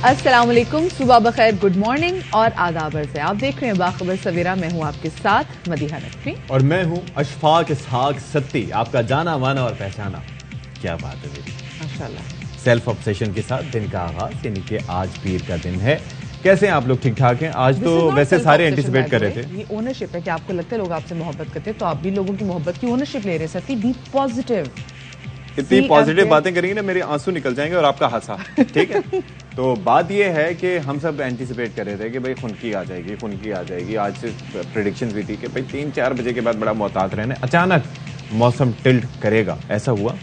अस्सलाम वालेकुम, सुबह बखैर, गुड मॉर्निंग और आदाब अर्ज़ है। आप देख रहे हैं बाखबर सवेरा। मैं हूं आपके साथ मदीहा नकवी और मैं हूं अशफाक इसहाक सत्ती, आपका जाना माना और पहचाना। क्या बात है मेरी, माशाल्लाह। सेल्फ ऑब्सेशन के साथ दिन का आगाज, यानी कि आज पीर का दिन है। कैसे हैं आप लोग? ठीक ठाक हैं? आज तो वैसे सारे एंटिसिपेट कर रहे थे। ये ओनरशिप है कि आपको लगता है लोग आपसे मोहब्बत करते हैं, तो आप भी लोगों की मोहब्बत की ओनरशिप ले रहे हैं। Satti, be positive. इतनी पॉजिटिव बातें करेंगे ना, मेरे आंसू निकल जाएंगे और आपका हंसा। ठीक है। तो बात यह है कि हम सब एंटिसिपेट कर रहे थे कि भाई खुनकी आ जाएगी, खुनकी आ जाएगी। आज से प्रेडिक्शंस भी थी कि भाई 3-4 बजे के बाद बड़ा मोहतात रहना। अचानक मौसम टिल्ट करेगा, ऐसा हुआ।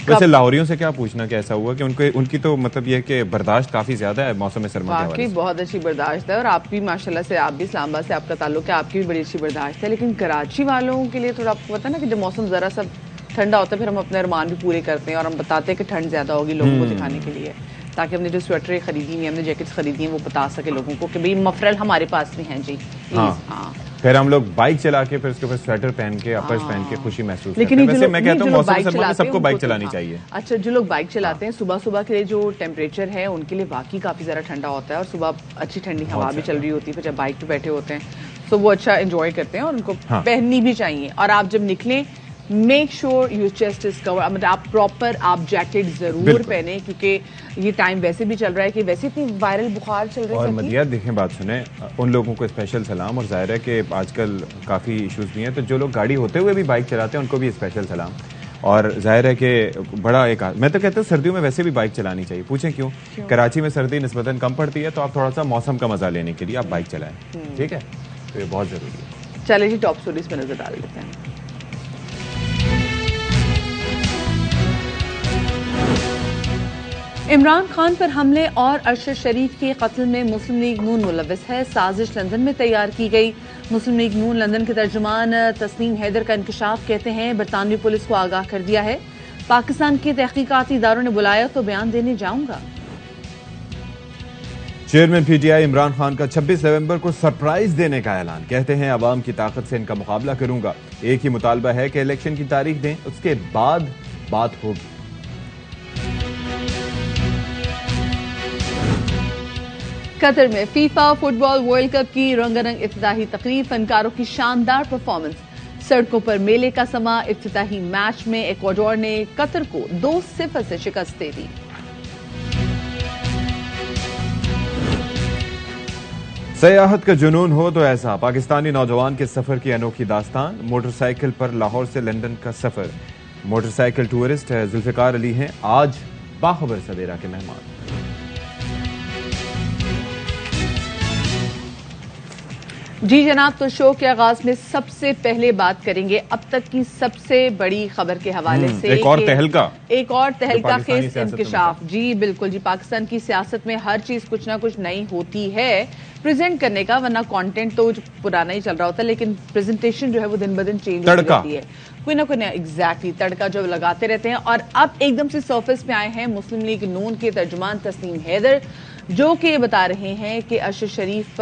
वैसे लाहौरियों से क्या पूछना कि ऐसा हुआ कि उनकी तो मतलब यह कि बर्दाश्त काफी ज्यादा है मौसम सरमा के हवाले से। बहुत अच्छी बर्दाश्त है और आप भी माशाल्लाह से, आप भी इस्लामाबाद से आपका ताल्लुक है, आपकी भी बड़ी अच्छी बर्दाश्त है। लेकिन कराची वालों के लिए थोड़ा आपको पता है ना कि जब मौसम जरा सा ठंडा होता है फिर हम अपने अरमान भी पूरे करते हैं और हम बताते हैं कि ठंड ज्यादा होगी लोगों को दिखाने के लिए, ताकि हमने जो स्वेटरें खरीदी हैं, हमने जैकेट्स खरीदी हैं, वो बता सके लोगों को कि भाई मफरल हमारे पास भी हैं जी। हाँ। फिर हम लोग बाइक चला के फिर उसके ऊपर स्वेटर पहन के, अपर्स पहन के खुशी महसूस करते हैं। लेकिन वैसे मैं कहता हूं मौसम सरमा में सबको बाइक चलानी चाहिए। अच्छा, जो लोग बाइक चलाते हैं सुबह सुबह के लिए जो टेम्परेचर है उनके लिए वाकई काफी ज्यादा ठंडा होता है और सुबह अच्छी ठंडी हवा भी चल रही होती है, फिर जब बाइक पे बैठे होते हैं तो वो अच्छा एंजॉय करते हैं और उनको पहननी भी चाहिए। और आप जब निकलें make sure your chest is cover, मतलब आप प्रॉपर आप जैकेट जरूर पहने, क्योंकि ये टाइम वैसे भी चल रहा है कि वैसे इतनी वायरल बुखार चल रही है। और मदिया देखें, बात सुने, उन लोगों को स्पेशल सलाम। और जाहिर है कि आजकल काफ़ी इश्यूज भी हैं, तो जो लोग गाड़ी होते हुए भी बाइक चलाते हैं उनको भी स्पेशल सलाम। और जाहिर है कि बड़ा एक, मैं तो कहता हूँ सर्दियों में वैसे भी बाइक चलानी चाहिए। पूछें क्यों? कराची में सर्दी निस्बतन कम पड़ती है, तो आप थोड़ा सा मौसम का मजा लेने के लिए आप बाइक चलाएं। ठीक है, तो ये बहुत जरूरी है। चले जी, टॉप स्टोरीज पे नजर डाल लेते हैं। इमरान खान पर हमले और अरशद शरीफ के कत्ल में मुस्लिम लीग नून मुलव्वस है। साजिश लंदन में तैयार की गई। मुस्लिम लीग नून लंदन के तर्जुमान तस्नीम हैदर का इंकशाफ कहते हैं बरतानवी पुलिस को आगाह कर दिया है। पाकिस्तान के तहकीकाती इदारों ने बुलाया तो बयान देने जाऊंगा। चेयरमैन पीटीआई इमरान खान का 26 नवंबर को सरप्राइज देने का ऐलान। कहते हैं अवाम की ताकत से इनका मुकाबला करूंगा। एक ही मुतालबा है कि इलेक्शन की तारीख दें, उसके बाद बात होगी। कतर में फीफा फुटबॉल वर्ल्ड कप की रंगारंग इफ्तिताही तकरीब, फनकारों की शानदार परफॉर्मेंस, सड़कों पर मेले का समा। इफ्तिताही मैच में इक्वाडोर ने कतर को 2-0 से शिकस्त दे दी। सयाहत का जुनून हो तो ऐसा, पाकिस्तानी नौजवान के सफर की अनोखी दास्तान। मोटरसाइकिल पर लाहौर से लंदन का सफर। मोटरसाइकिल टूरिस्ट जुल्फिकार अली हैं आज बाखबर सवेरा के मेहमान। जी जनाब, तो शो के आगाज में सबसे पहले बात करेंगे अब तक की सबसे बड़ी खबर के हवाले से। एक और तहलका खेज इंकशाफ। जी बिल्कुल जी, पाकिस्तान की सियासत में हर चीज कुछ ना कुछ नई होती है प्रेजेंट करने का, वरना कंटेंट तो पुराना ही चल रहा होता है, लेकिन प्रेजेंटेशन जो है वो दिन ब दिन चेंज हो जाती है। कोई ना कोई एग्जैक्टली तड़का जो लगाते रहते हैं। और अब एकदम से सरफेस पे आए हैं मुस्लिम लीग नून के तर्जुमान तस्नीम हैदर, जो कि बता रहे हैं कि अरशद शरीफ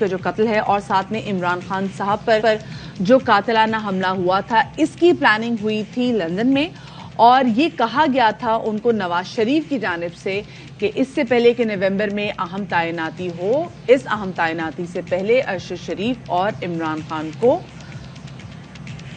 का जो कत्ल है और साथ में इमरान खान साहब पर जो कातिलाना हमला हुआ था, इसकी प्लानिंग हुई थी लंदन में। और ये कहा गया था उनको नवाज शरीफ की जानिब से कि इससे पहले कि नवंबर में अहम तैनाती हो, इस अहम तैनाती से पहले अरशद शरीफ और इमरान खान को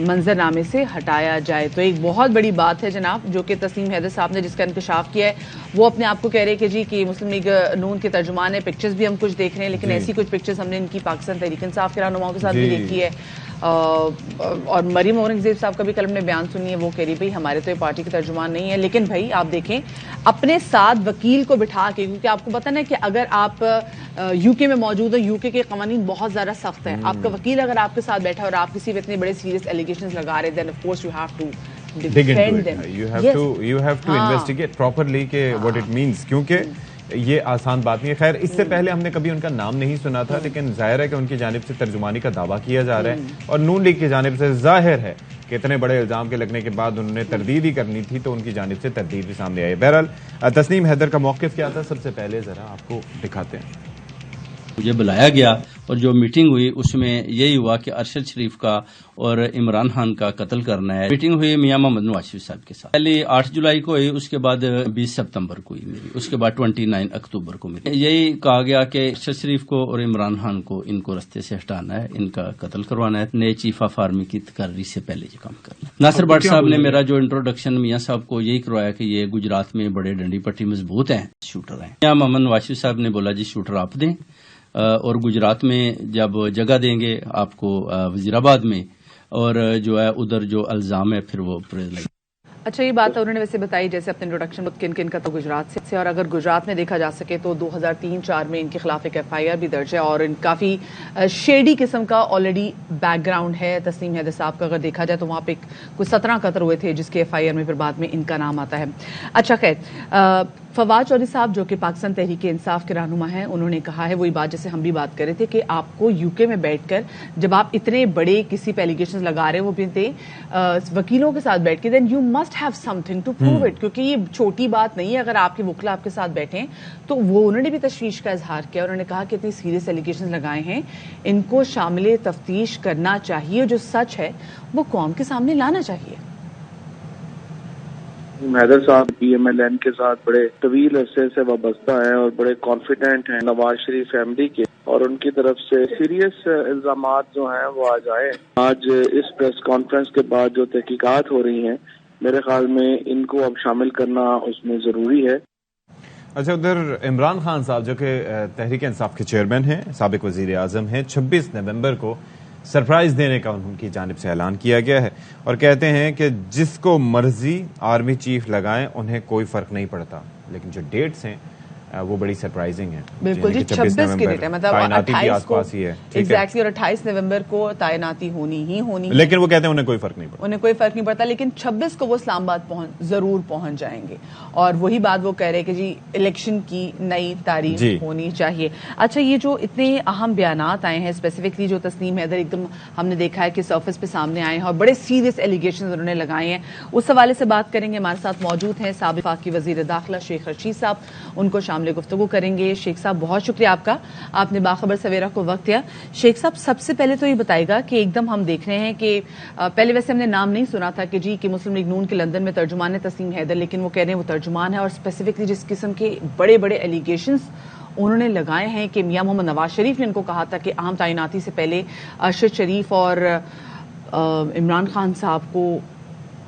मंजरनामे से हटाया जाए। तो एक बहुत बड़ी बात है जनाब, जो कि तस्नीम हैदर साहब ने जिसका इंकशाफ किया है, वो अपने आप को कह रहे हैं कि जी कि मुस्लिम लीग नून के तर्जुमान है। पिक्चर्स भी हम कुछ देख रहे हैं, लेकिन ऐसी कुछ पिक्चर्स हमने इनकी पाकिस्तान तहरीक इंसाफ के रहनुमाओं के साथ भी देखी है। और मरीम औरंगजेब साहब का भी कल हमने बयान सुनी है, वो कह रही भाई हमारे तो ये पार्टी के तर्जुमान नहीं है। लेकिन भाई आप देखें अपने साथ वकील को बिठा के, क्योंकि आपको पता ना कि अगर आप यूके में मौजूद हो, यूके के कानून बहुत ज्यादा सख्त है। आपका वकील अगर आपके साथ बैठा और आप किसी भी इतने बड़े सीरियस एलिगेशंस लगा रहे, then of course you have to defend them, you have to investigate properly के व्हाट इट मींस, क्योंकि ये आसान बात नहीं है। खैर, इससे पहले हमने कभी उनका नाम नहीं सुना था, लेकिन जाहिर है कि उनकी जानिब से तर्जुमानी का दावा किया जा रहा है और नून लीग की जानिब से जाहिर है कि इतने बड़े इल्जाम के लगने के बाद उन्होंने तरदीद ही करनी थी, तो उनकी जानिब से तरदीद भी सामने आई। बहरहाल तस्नीम हैदर का मौक़िफ़ क्या था, सबसे पहले जरा आपको दिखाते हैं। मुझे बुलाया गया और जो मीटिंग हुई उसमें यही हुआ कि अरशद शरीफ का और इमरान खान का कत्ल करना है। मीटिंग हुई मियां मोहम्मद नवाज शरीफ साहब के साथ, पहले 8 जुलाई को हुई, उसके बाद 20 सितंबर को हुई मेरी, उसके बाद 29 अक्टूबर को मेरी। यही कहा गया कि अरशद शरीफ को और इमरान खान को इनको रास्ते से हटाना है, इनका कत्ल करवाना है, नए चीफ ऑफ आर्मी की तकर्री से पहले ये काम करना। नासिर भट्ट साहब ने मेरा जो इंट्रोडक्शन मियां साहब को यही करवाया कि ये गुजरात में बड़े डंडी पट्टी मजबूत हैं, शूटर हैं। मियां मोहम्मद नवाज शरीफ साहब ने बोला जी शूटर आप दें, और गुजरात में जब जगह देंगे आपको वजीराबाद में, और जो है उधर जो इल्जाम है फिर वो लगे। अच्छा, ये बात उन्होंने वैसे बताई जैसे अपने इंट्रोडक्शन में, किन किन का तो गुजरात से, और अगर गुजरात में देखा जा सके तो 2003-4 में इनके खिलाफ एक FIR भी दर्ज है और काफी शेडी किस्म का ऑलरेडी बैकग्राउंड है। तस्नीम हैदर साहब का अगर देखा जाए तो वहां पे कुछ 17 कत्ल हुए थे जिसके FIR में फिर बाद में इनका नाम आता है। अच्छा खैर, फवाद चौधरी साहब जो कि पाकिस्तान तहरीक इंसाफ के रहनुमा हैं, उन्होंने कहा है वही बात जैसे हम भी बात कर रहे थे कि आपको यूके में बैठकर जब आप इतने बड़े किसी पे एलिगेशंस लगा रहे हो, वो भी थे वकीलों के साथ बैठ के, then you must have something to prove it, क्योंकि ये छोटी बात नहीं है अगर आपके वकील आपके साथ बैठे हैं। तो वो उन्होंने भी तशवीश का इजहार किया। उन्होंने कहा कि इतनी सीरियस एलिगेशंस लगाए हैं, इनको शामिल तफ्तीश करना चाहिए, जो सच है वो कौम के सामने लाना चाहिए। हैदर साहब PMLN के साथ बड़े तवील अरसे से वाबस्ता है और बड़े कॉन्फिडेंट हैं नवाज शरीफ फैमिली के, और उनकी तरफ से सीरियस इल्जामात जो हैं वो आज आए। आज इस प्रेस कॉन्फ्रेंस के बाद जो तहकीकात हो रही हैं, मेरे ख्याल में इनको अब शामिल करना उसमें जरूरी है। अच्छा, उधर इमरान खान साहब जो कि तहरीक इंसाफ के चेयरमैन हैं, साबिक वजीर आजम हैं, 26 नवंबर को सरप्राइज देने का उनकी जानिब से ऐलान किया गया है और कहते हैं कि जिसको मर्जी आर्मी चीफ लगाएं उन्हें कोई फर्क नहीं पड़ता, लेकिन जो डेट्स हैं वो बड़ी सरप्राइजिंग है। बिल्कुल जी, 26 की डेट है, मतलब 28 को ही है एग्जैक्टली, और 28 नवंबर को तैनाती होनी ही होनी है। लेकिन वो कहते हैं उन्हें कोई फर्क नहीं पड़ता, उन्हें कोई फर्क नहीं पड़ता, लेकिन 26 को वो इस्लामाबाद जरूर पहुंच जाएंगे। और वही बात वो कह रहे हैं कि जी इलेक्शन की नई तारीख होनी चाहिए। अच्छा, ये जो इतने अहम बयानात आए हैं, स्पेसिफिकली जो तस्नीम हैदर एकदम हमने देखा है कि सर्फेस पे सामने आए हैं और बड़े सीरियस एलिगेशन उन्होंने लगाए हैं, उस हवाले से बात करेंगे। हमारे साथ मौजूद हैं साबिक वफाकी वजीर दाखिला शेख रशीद साहब, उनको शामिल गुफ्तगू करेंगे। शेख साहब, बहुत शुक्रिया आपका, आपने बाखबर सवेरा को वक्त दिया। शेख साहब, सबसे पहले तो ये बताएगा कि एकदम हम देख रहे हैं कि पहले वैसे हमने नाम नहीं सुना था कि जी कि मुस्लिम लीग नून के लंदन में तर्जुमान है तस्नीम हैदर, लेकिन वो कह रहे हैं वो तर्जुमान है, और स्पेसिफिकली जिस किस्म के बड़े बड़े एलिगेशंस उन्होंने लगाए हैं कि मियां मोहम्मद नवाज शरीफ ने इनको कहा था कि अहम तैनाती से पहले अरशद शरीफ और इमरान खान साहब को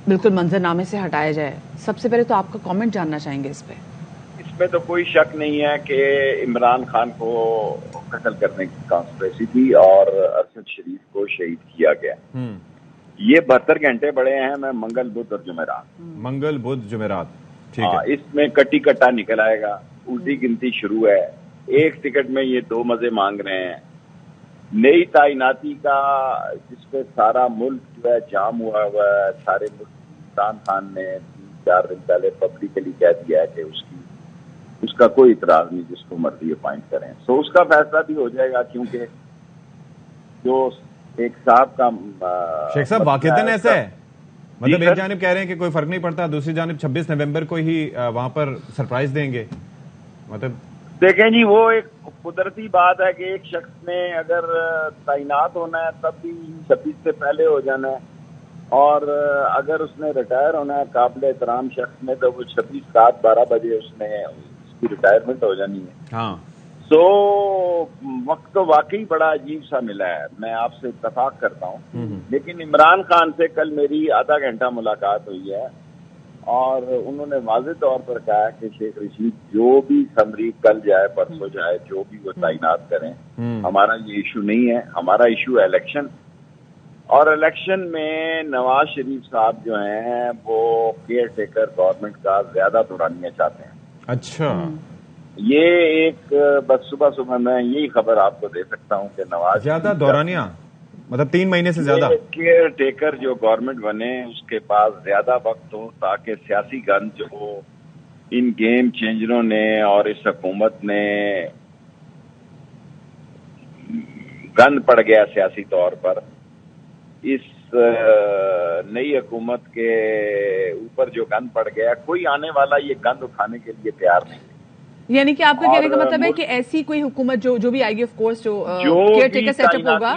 बिल्कुल मंजरनामे से हटाया जाए। सबसे पहले तो आपका कमेंट जानना चाहेंगे इस पे। इसमें तो कोई शक नहीं है कि इमरान खान को कत्ल करने की कॉन्स्पिरेसी थी और अरशद शरीफ को शहीद किया गया। ये 72 घंटे बड़े हैं, मैं मंगल बुध और जुमेरात, ठीक है, इसमें कटी कट्टा निकल आएगा, उल्टी गिनती शुरू है। एक टिकट में ये 2 मजे मांग रहे हैं। नई तैनाती का जिसपे सारा मुल्क जो है जाम हुआ हुआ है, सारे मुल्क, इमरान खान ने 3-4 दिन पहले पब्लिकली कह दिया है कि उसका कोई इतराज नहीं, जिसको मर्जी अपॉइंट करें। सो उसका फैसला भी हो जाएगा, क्योंकि जो एक साहब का शेख साहब वाक़ईतन ऐसा है, मतलब एक जानिब कह रहे हैं कि कोई फर्क नहीं पड़ता, दूसरी जानिब 26 नवंबर को ही वहां पर सरप्राइज देंगे। मतलब देखें जी, वो एक कुदरती बात है कि एक शख्स ने अगर तैनात होना है तब भी 26 से पहले हो जाना है, और अगर उसने रिटायर होना है काबिल एहतराम शख्स में, तो वो 26-7-12 बजे उसने उसकी रिटायरमेंट हो जानी है। हाँ, सो वक्त तो वाकई बड़ा अजीब सा मिला है, मैं आपसे इत्तफाक करता हूँ। लेकिन इमरान खान से कल मेरी आधा घंटा मुलाकात हुई है और उन्होंने वाज़ेह तौर पर कहा कि शेख रशीद जो भी समरी कल जाए परसों जाए, जो भी वो तैनात करें, हमारा ये इशू नहीं है। हमारा इशू है इलेक्शन, और इलेक्शन में नवाज शरीफ साहब जो हैं वो केयर टेकर गवर्नमेंट का ज्यादा दौरानिया चाहते हैं। अच्छा, ये एक बस सुबह मैं यही खबर आपको दे सकता हूँ कि नवाज ज्यादा दौरानिया मतलब 3 महीने से ज्यादा केयर टेकर जो गवर्नमेंट बने उसके पास ज्यादा वक्त हो, ताकि सियासी गन जो इन गेम चेंजरों ने और इस हुकूमत ने गन पड़ गया सियासी तौर पर, इस नई हुकूमत के ऊपर जो गंद पड़ गया, कोई आने वाला ये गंद उठाने के लिए तैयार नहीं है। यानी कि आपका कहने का मतलब है और कि ऐसी कोई हुकूमत जो भी आएगी, ऑफ कोर्स जो केयर टेकर सेटअप होगा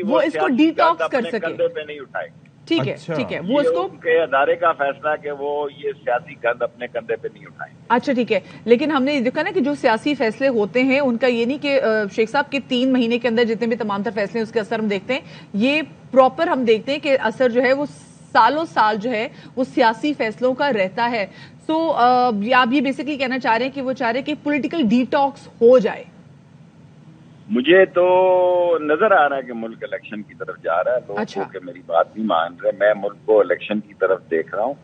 वो इसको डिटॉक्स कर सके। कंधे पे नहीं उठाएगी। ठीक है, अच्छा। ठीक है, वो ये इसको उनके अदारे का फैसला है कि वो ये सियासी गंद अपने कंधे पे नहीं उठाएंगे। अच्छा, ठीक है। लेकिन हमने देखा ना कि जो सियासी फैसले होते हैं उनका ये नहीं कि शेख साहब के 3 महीने के अंदर जितने भी तमाम तर फैसले हैं उसके असर हम देखते हैं, ये प्रॉपर हम देखते हैं कि असर जो है वो सालों साल जो है वो सियासी फैसलों का रहता है। सो आप ये बेसिकली कहना चाह रहे हैं कि वो चाह रहे हैं कि पॉलिटिकल डिटॉक्स हो जाए। मुझे तो नजर आ रहा है कि मुल्क इलेक्शन की तरफ जा रहा है। लोग अच्छा। के मेरी बात नहीं मान रहे। मैं मुल्क को इलेक्शन की तरफ देख रहा हूँ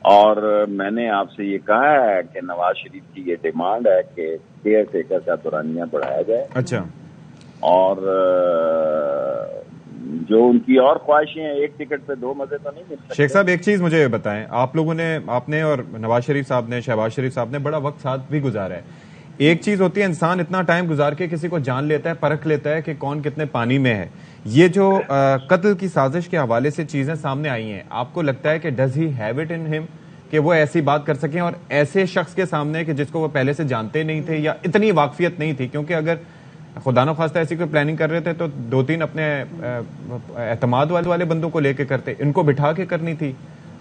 और मैंने आपसे ये कहा है कि नवाज शरीफ की ये डिमांड है कि केयर टेकर का दौरानिया बढ़ाया जाए। अच्छा। और जो उनकी और ख्वाहिशें हैं, एक टिकट पे 2 मजे तो नहीं मिल सकते। शेख साहब एक चीज मुझे बताएं, आप लोगों ने, आपने और नवाज शरीफ साहब ने, शहबाज शरीफ साहब ने बड़ा वक्त साथ भी गुजारा है। एक चीज होती है इंसान इतना टाइम गुजार के किसी को जान लेता है, परख लेता है कि कौन कितने पानी में है। ये जो कत्ल की साजिश के हवाले से चीजें सामने आई हैं, आपको लगता है कि does he have it in him कि वो ऐसी बात कर सकें और ऐसे शख्स के सामने कि जिसको वो पहले से जानते नहीं थे या इतनी वाकफियत नहीं थी? क्योंकि अगर खुदा न खास्ता ऐसी कोई प्लानिंग कर रहे थे तो 2-3 अपने एतमाद वाले बंदों को लेके करते, इनको बिठा के करनी थी।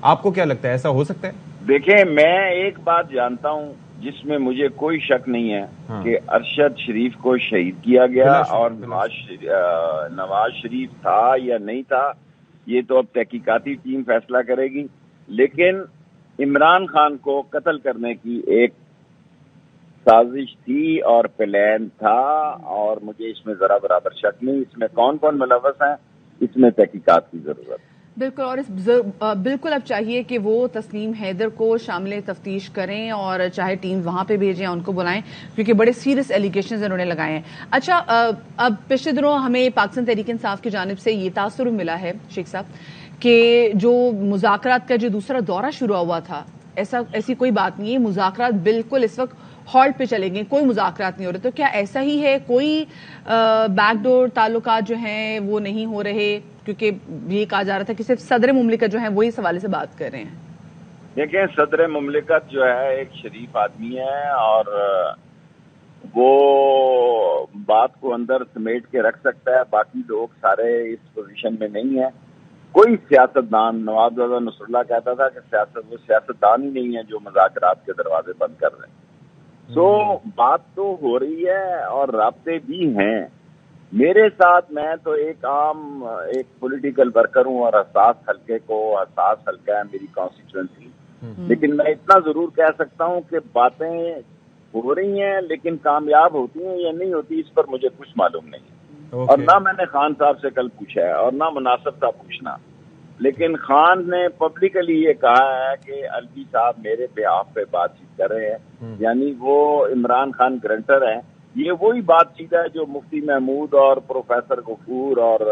आपको क्या लगता है, ऐसा हो सकता है? देखें, मैं एक बात जानता हूं जिसमें मुझे कोई शक नहीं है कि अरशद शरीफ को शहीद किया गया और नवाज शरीफ था या नहीं था ये तो अब तहकीकाती टीम फैसला करेगी। लेकिन इमरान खान को कत्ल करने की एक साजिश थी और प्लान था और मुझे इसमें जरा बराबर शक नहीं। इसमें कौन कौन मुलव्वस हैं, इसमें तहकीकात की जरूरत है। बिल्कुल, और बिल्कुल अब चाहिए कि वो तस्नीम हैदर को शामिल तफ्तीश करें और चाहे टीम वहां पे भेजें या उनको बुलाएं, क्योंकि बड़े सीरियस एलिगेशंस उन्होंने लगाए हैं। अच्छा, अब पिछले दिनों हमें पाकिस्तान तहरीक इंसाफ की जानिब से ये तासुर मिला है शेख साहब कि जो मुज़ाकरात का जो दूसरा दौरा शुरू हुआ था, ऐसी कोई बात नहीं है। मुज़ाकरात बिल्कुल इस वक्त हॉल्ट पे चलेंगे, कोई मुज़ाकरात नहीं हो रहे। तो क्या ऐसा ही है, कोई बैकडोर ताल्लुकात जो हैं वो नहीं हो रहे? क्योंकि ये कहा जा रहा था कि सिर्फ सदर मुमलिकत जो है वो इस हवाले से बात कर रहे हैं। देखें, सदर मुमलिकत जो है एक शरीफ आदमी है और वो बात को अंदर समेट के रख सकता है। बाकी लोग सारे इस पोजीशन में नहीं है। कोई सियासतदान, नवाब रजा नसरुल्लाह कहता था कि वो सियासतदान ही नहीं है जो मुज़ाकरात के दरवाजे बंद कर रहे हैं। बात तो हो रही है और राब्ते भी हैं। मेरे साथ, मैं तो एक पॉलिटिकल वर्कर हूं और हसास हल्का है मेरी कॉन्स्टिट्यूएंसी। लेकिन मैं इतना जरूर कह सकता हूं कि बातें हो रही हैं, लेकिन कामयाब होती हैं या नहीं होती इस पर मुझे कुछ मालूम नहीं। और ना मैंने खान साहब से कल पूछा है और ना मुनासिब था पूछना। लेकिन खान ने पब्लिकली ये कहा है कि अलवी साहब मेरे बिहाफ पे बातचीत कर रहे हैं, यानी वो इमरान खान ग्रंटर है। ये वही बातचीत है जो मुफ्ती महमूद और प्रोफेसर गफूर और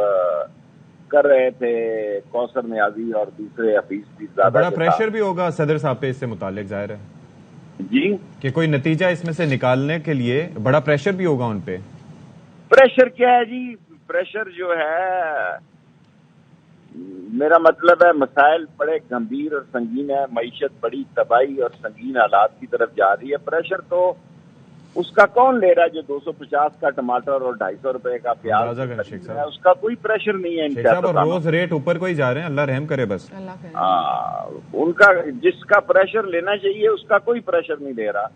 कर रहे थे, कौसर नियाजी और दूसरे हफीज भी। बड़ा प्रेशर भी होगा सदर साहब पे इससे मुतालिक, जाहिर है जी, कि कोई नतीजा इसमें से निकालने के लिए बड़ा प्रेशर भी होगा उन पे। प्रेशर क्या है जी? प्रेशर जो है, मेरा मतलब है मसाइल बड़े गंभीर और संगीन है। मईशत बड़ी तबाही और संगीन हालात की तरफ जा रही है। प्रेशर तो उसका कौन ले रहा है जो 250 का टमाटर और 250 रुपए का प्याज है, उसका कोई प्रेशर नहीं है। रोज रेट ऊपर को ही जा रहे हैं, अल्लाह रहम करे बस। उनका जिसका प्रेशर लेना चाहिए उसका कोई प्रेशर नहीं ले रहा।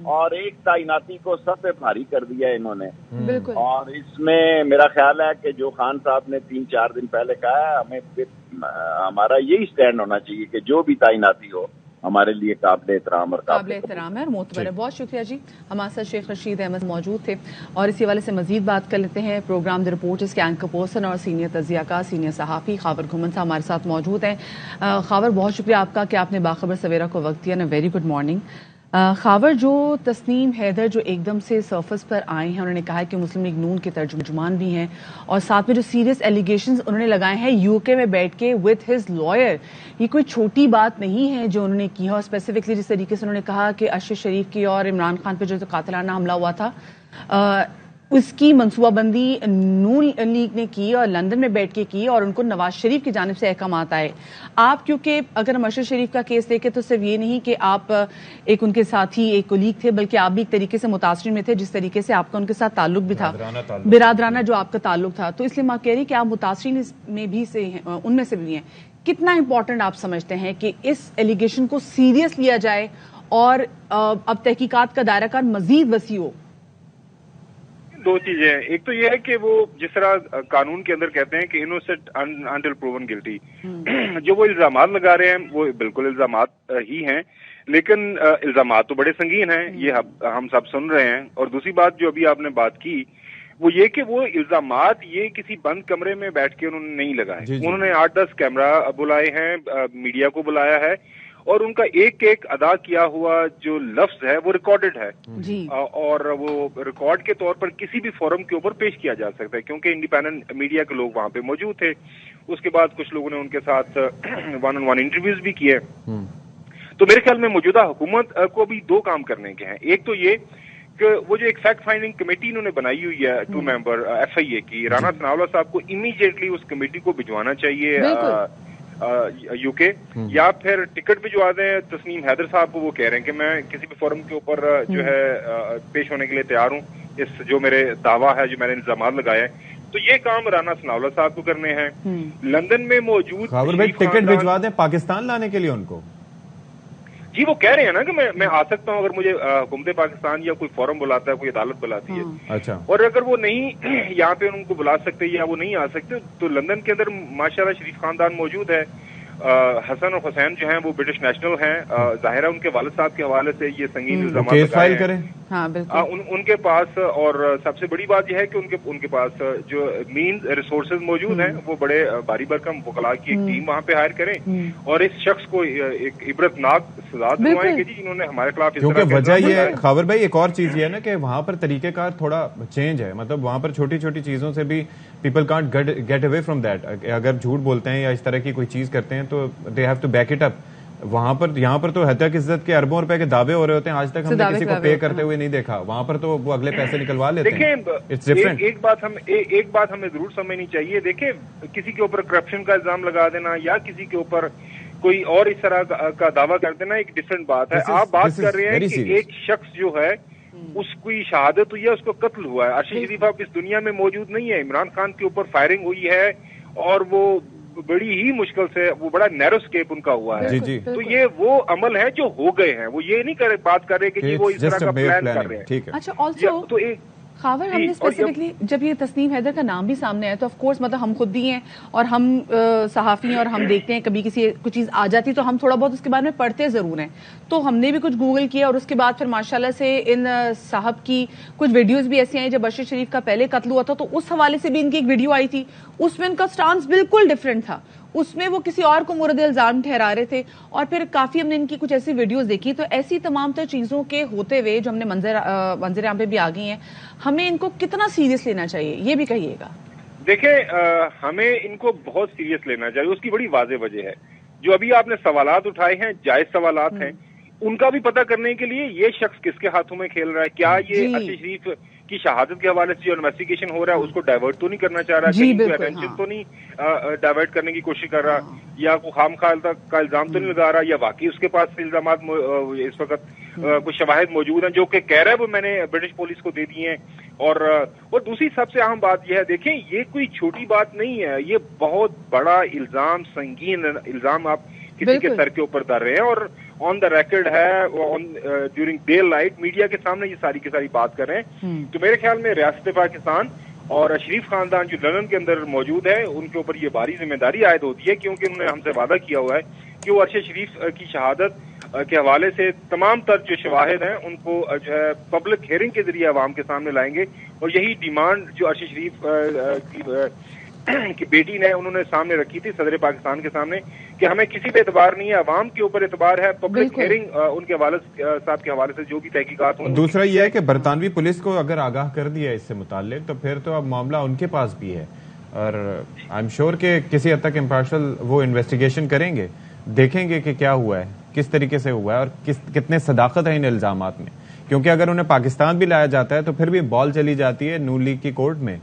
और एक तैनाती को सब पे भारी कर दिया इन्होंने। और इसमें मेरा ख्याल है कि जो खान साहब ने 3-4 दिन पहले कहा है, हमें फिर हमारा यही स्टैंड होना चाहिए कि जो भी तैनाती हो हमारे लिए काबिल एहतराम है और मोतबर है। बहुत शुक्रिया जी। हमारे साथ शेख रशीद अहमद मौजूद थे और इसी वाले से मजीद बात कर लेते हैं। प्रोग्राम द रिपोर्ट इसके एंकर पर्सन और सीनियर तजिया का सीनियर सहाफ़ी खावर घुमन साहब हमारे साथ मौजूद हैं। खावर, बहुत शुक्रिया आपका कि आपने बाखबर सवेरा को वक्त दिया। Very good morning. खावर, जो तस्नीम हैदर जो एकदम से सरफेस पर आए हैं, उन्होंने कहा है कि मुस्लिम लीग नून के तर्जुमान भी हैं और साथ में जो सीरियस एलिगेशंस उन्होंने लगाए हैं यूके में बैठ के विद हिज लॉयर, ये कोई छोटी बात नहीं है जो उन्होंने की है। और स्पेसिफिकली जिस तरीके से उन्होंने कहा कि अरशद शरीफ की और इमरान खान पर जो कातिलाना हमला हुआ था, उसकी मनसूबाबंदी नून लीग ने की और लंदन में बैठ के की और उनको नवाज शरीफ की जानिब से अहकामात आए। आप क्योंकि अगर हम अरशद शरीफ का केस देखें तो सिर्फ ये नहीं कि आप एक उनके साथी एक कोलीग थे, बल्कि आप भी एक तरीके से मुतासरिन में थे, जिस तरीके से आपका उनके साथ ताल्लुक भी था, बिरादराना जो आपका ताल्लुक था। तो इसलिए मैं कह रही कि आप मुतासरिन में भी से उनमें से भी हैं। कितना इंपॉर्टेंट आप समझते हैं कि इस एलिगेशन को सीरियस लिया जाए और अब तहकीकात का दायरा कार मजीद वसी हो? दो चीजें हैं। एक तो ये है कि वो जिस तरह कानून के अंदर कहते हैं कि इनोसेंट अंटिल प्रूवन गिल्टी, जो वो इल्जामात लगा रहे हैं वो बिल्कुल इल्जामात ही हैं, लेकिन इल्जामात तो बड़े संगीन हैं, ये हम सब सुन रहे हैं। और दूसरी बात जो अभी आपने बात की वो ये कि वो इल्जामात ये किसी बंद कमरे में बैठ के उन्होंने नहीं लगाए। उन्होंने 8-10 कैमरा बुलाए हैं, मीडिया को बुलाया है और उनका एक एक अदा किया हुआ जो लफ्ज है वो रिकॉर्डेड है जी। और वो रिकॉर्ड के तौर पर किसी भी फोरम के ऊपर पेश किया जा सकता है, क्योंकि इंडिपेंडेंट मीडिया के लोग वहां पे मौजूद थे। उसके बाद कुछ लोगों ने उनके साथ 1-on-1 इंटरव्यूज भी किए। तो मेरे ख्याल में मौजूदा हुकूमत को भी दो काम करने के हैं। एक तो ये कि वो जो एक फैक्ट फाइंडिंग कमेटी इन्होंने बनाई हुई है 2 मेंबर FIA की, राना सनाउल्लाह साहब को इमीडिएटली उस कमेटी को भिजवाना चाहिए UK, या फिर टिकट भिजवा दें तस्नीम हैदर साहब को। वो कह रहे हैं कि मैं किसी भी फोरम के ऊपर जो है पेश होने के लिए तैयार हूँ, इस जो मेरे दावा है, जो मैंने इल्जामात लगाए हैं। तो ये काम राना सनाउल्लाह साहब को करने हैं। लंदन में मौजूद खबर भाई टिकट भिजवा दें पाकिस्तान लाने के लिए उनको। जी वो कह रहे हैं ना कि मैं आ सकता हूं अगर मुझे हुकूमत पाकिस्तान या कोई फोरम बुलाता है, कोई अदालत बुलाती है। अच्छा। और अगर वो नहीं यहाँ पे उनको बुला सकते या वो नहीं आ सकते तो लंदन के अंदर माशाल्लाह शरीफ खानदान मौजूद है। हसन और हुसैन जो हैं वो ब्रिटिश नेशनल हैं। जाहिर है उनके वालिद साहब के हवाले से ये संगीन इल्जाम फाइल करें। हाँ, बिल्कुल। उनके पास, और सबसे बड़ी बात यह है कि उनके पास जो मीन्स रिसोर्सेज मौजूद हैं, वो बड़े भारी भरकम वकला की एक टीम वहां पे हायर करें और इस शख्स को एक इबरतनाक सजा दिलवाएं कि जी इन्होंने हमारे खिलाफ। क्योंकि वजह ये है खबर भाई, एक और चीज ये है ना कि वहां पर तरीकेकार थोड़ा चेंज है। मतलब वहां पर छोटी छोटी चीजों से भी people can't get away from that. अगर झूठ बोलते हैं या इस तरह की कोई चीज करते हैं तो they have to back it up. वहां पर, यहाँ पर तो हत्या की इज्जत के अरबों रुपए के दावे हो रहे होते हैं। आज तक हमने किसी को पे करते हुए नहीं देखा। वहां पर तो वो अगले पैसे निकलवा लेते हैं। It's different. एक बात हमें जरूर समझनी चाहिए। देखिए, किसी के ऊपर करप्शन का इल्जाम लगा देना या किसी के ऊपर कोई और इस तरह का दावा कर देना एक डिफरेंट बात है। आप बात कर रहे हैं कि एक शख्स जो है उसकी शहादत हुई है, उसको कत्ल हुआ है। अरशद शरीफ अब इस दुनिया में मौजूद नहीं है। इमरान खान के ऊपर फायरिंग हुई है और वो बड़ी ही मुश्किल से, वो बड़ा नैरो स्केप उनका हुआ है। जी। तो ये वो अमल है जो हो गए हैं। वो ये नहीं बात कर रहे कि वो इस तरह का प्लान कर रहे हैं। ठीक है। अच्छा, ऑल्सो तो एक खावर हमने स्पेसिफिकली जब ये तस्नीम हैदर का नाम भी सामने आया तो ऑफ कोर्स मतलब हम खुद भी हैं और हम सहाफी हैं और हम देखते हैं कभी किसी कुछ चीज आ जाती तो हम थोड़ा बहुत उसके बारे में पढ़ते जरूर हैं। तो हमने भी कुछ गूगल किया और उसके बाद फिर माशाल्लाह से इन साहब की कुछ वीडियोस भी ऐसी आई जब अरशद शरीफ का पहले कत्ल हुआ था तो उस हवाले से भी इनकी एक वीडियो आई थी। उसमें इनका स्टांस बिल्कुल डिफरेंट था। उसमें वो किसी और को मुर्द इल्जाम ठहरा रहे थे और फिर काफी हमने इनकी कुछ ऐसी वीडियोस देखी। तो ऐसी तमाम तर चीजों के होते हुए जो हमने मंजर आम पे भी आ गई हैं, हमें इनको कितना सीरियस लेना चाहिए ये भी कहिएगा। देखें, हमें इनको बहुत सीरियस लेना चाहिए। उसकी बड़ी वाज़ेह वजह है। जो अभी आपने सवालात उठाए हैं, जायज सवालात हैं, उनका भी पता करने के लिए ये शख्स किसके हाथों में खेल रहा है। क्या ये अरशद शरीफ की शहादत के हवाले से जो इन्वेस्टिगेशन हो रहा है उसको डाइवर्ट तो नहीं करना चाह रहा, कहीं कोई अटेंशन तो नहीं डाइवर्ट करने की कोशिश कर रहा, या कोई खामखा का इल्जाम तो नहीं लगा रहा, या वाकई उसके पास इल्जाम इस वक्त कुछ शवाहिद मौजूद हैं जो कि कह रहा है वो मैंने ब्रिटिश पुलिस को दे दिए हैं। और दूसरी सबसे अहम बात यह है, देखें ये कोई छोटी बात नहीं है, ये बहुत बड़ा इल्जाम, संगीन इल्जाम आप किसी के सर के ऊपर डाल रहे हैं और ऑन द रिकॉर्ड है, ड्यूरिंग डे लाइट मीडिया के सामने ये सारी की सारी बात कर रहे हैं। तो मेरे ख्याल में रियासत पाकिस्तान और शरीफ खानदान जो लंदन के अंदर मौजूद है उनके ऊपर ये भारी जिम्मेदारी आयद होती है, क्योंकि उन्होंने हमसे वादा किया हुआ है कि वो अरशद शरीफ की शहादत के हवाले से तमाम तर जो शवाहिद हैं उनको जो है पब्लिक हियरिंग के जरिए अवाम के सामने लाएंगे। और यही डिमांड जो अरशद शरीफ की बेटी ने उन्होंने सामने रखी थी सदर पाकिस्तान के सामने कि हमें किसी पे एतबार नहीं है, अवाम के ऊपर एतबार है। पब्लिक हियरिंग उनके वालिद साहब के हवाले से जो भी तहकीकात हों। दूसरा यह है कि बरतानवी पुलिस को अगर आगाह कर दिया इससे मुताल्लिक तो फिर तो अब मामला उनके पास भी है और आई एम श्योर कि किसी हद तक इम्पार्शल वो इन्वेस्टिगेशन करेंगे, देखेंगे कि क्या हुआ है, किस तरीके से हुआ है और कितने सदाकत है इन इल्जामात में। क्योंकि अगर उन्हें पाकिस्तान भी लाया जाता है तो फिर भी बॉल चली जाती है नून लीग की कोर्ट में,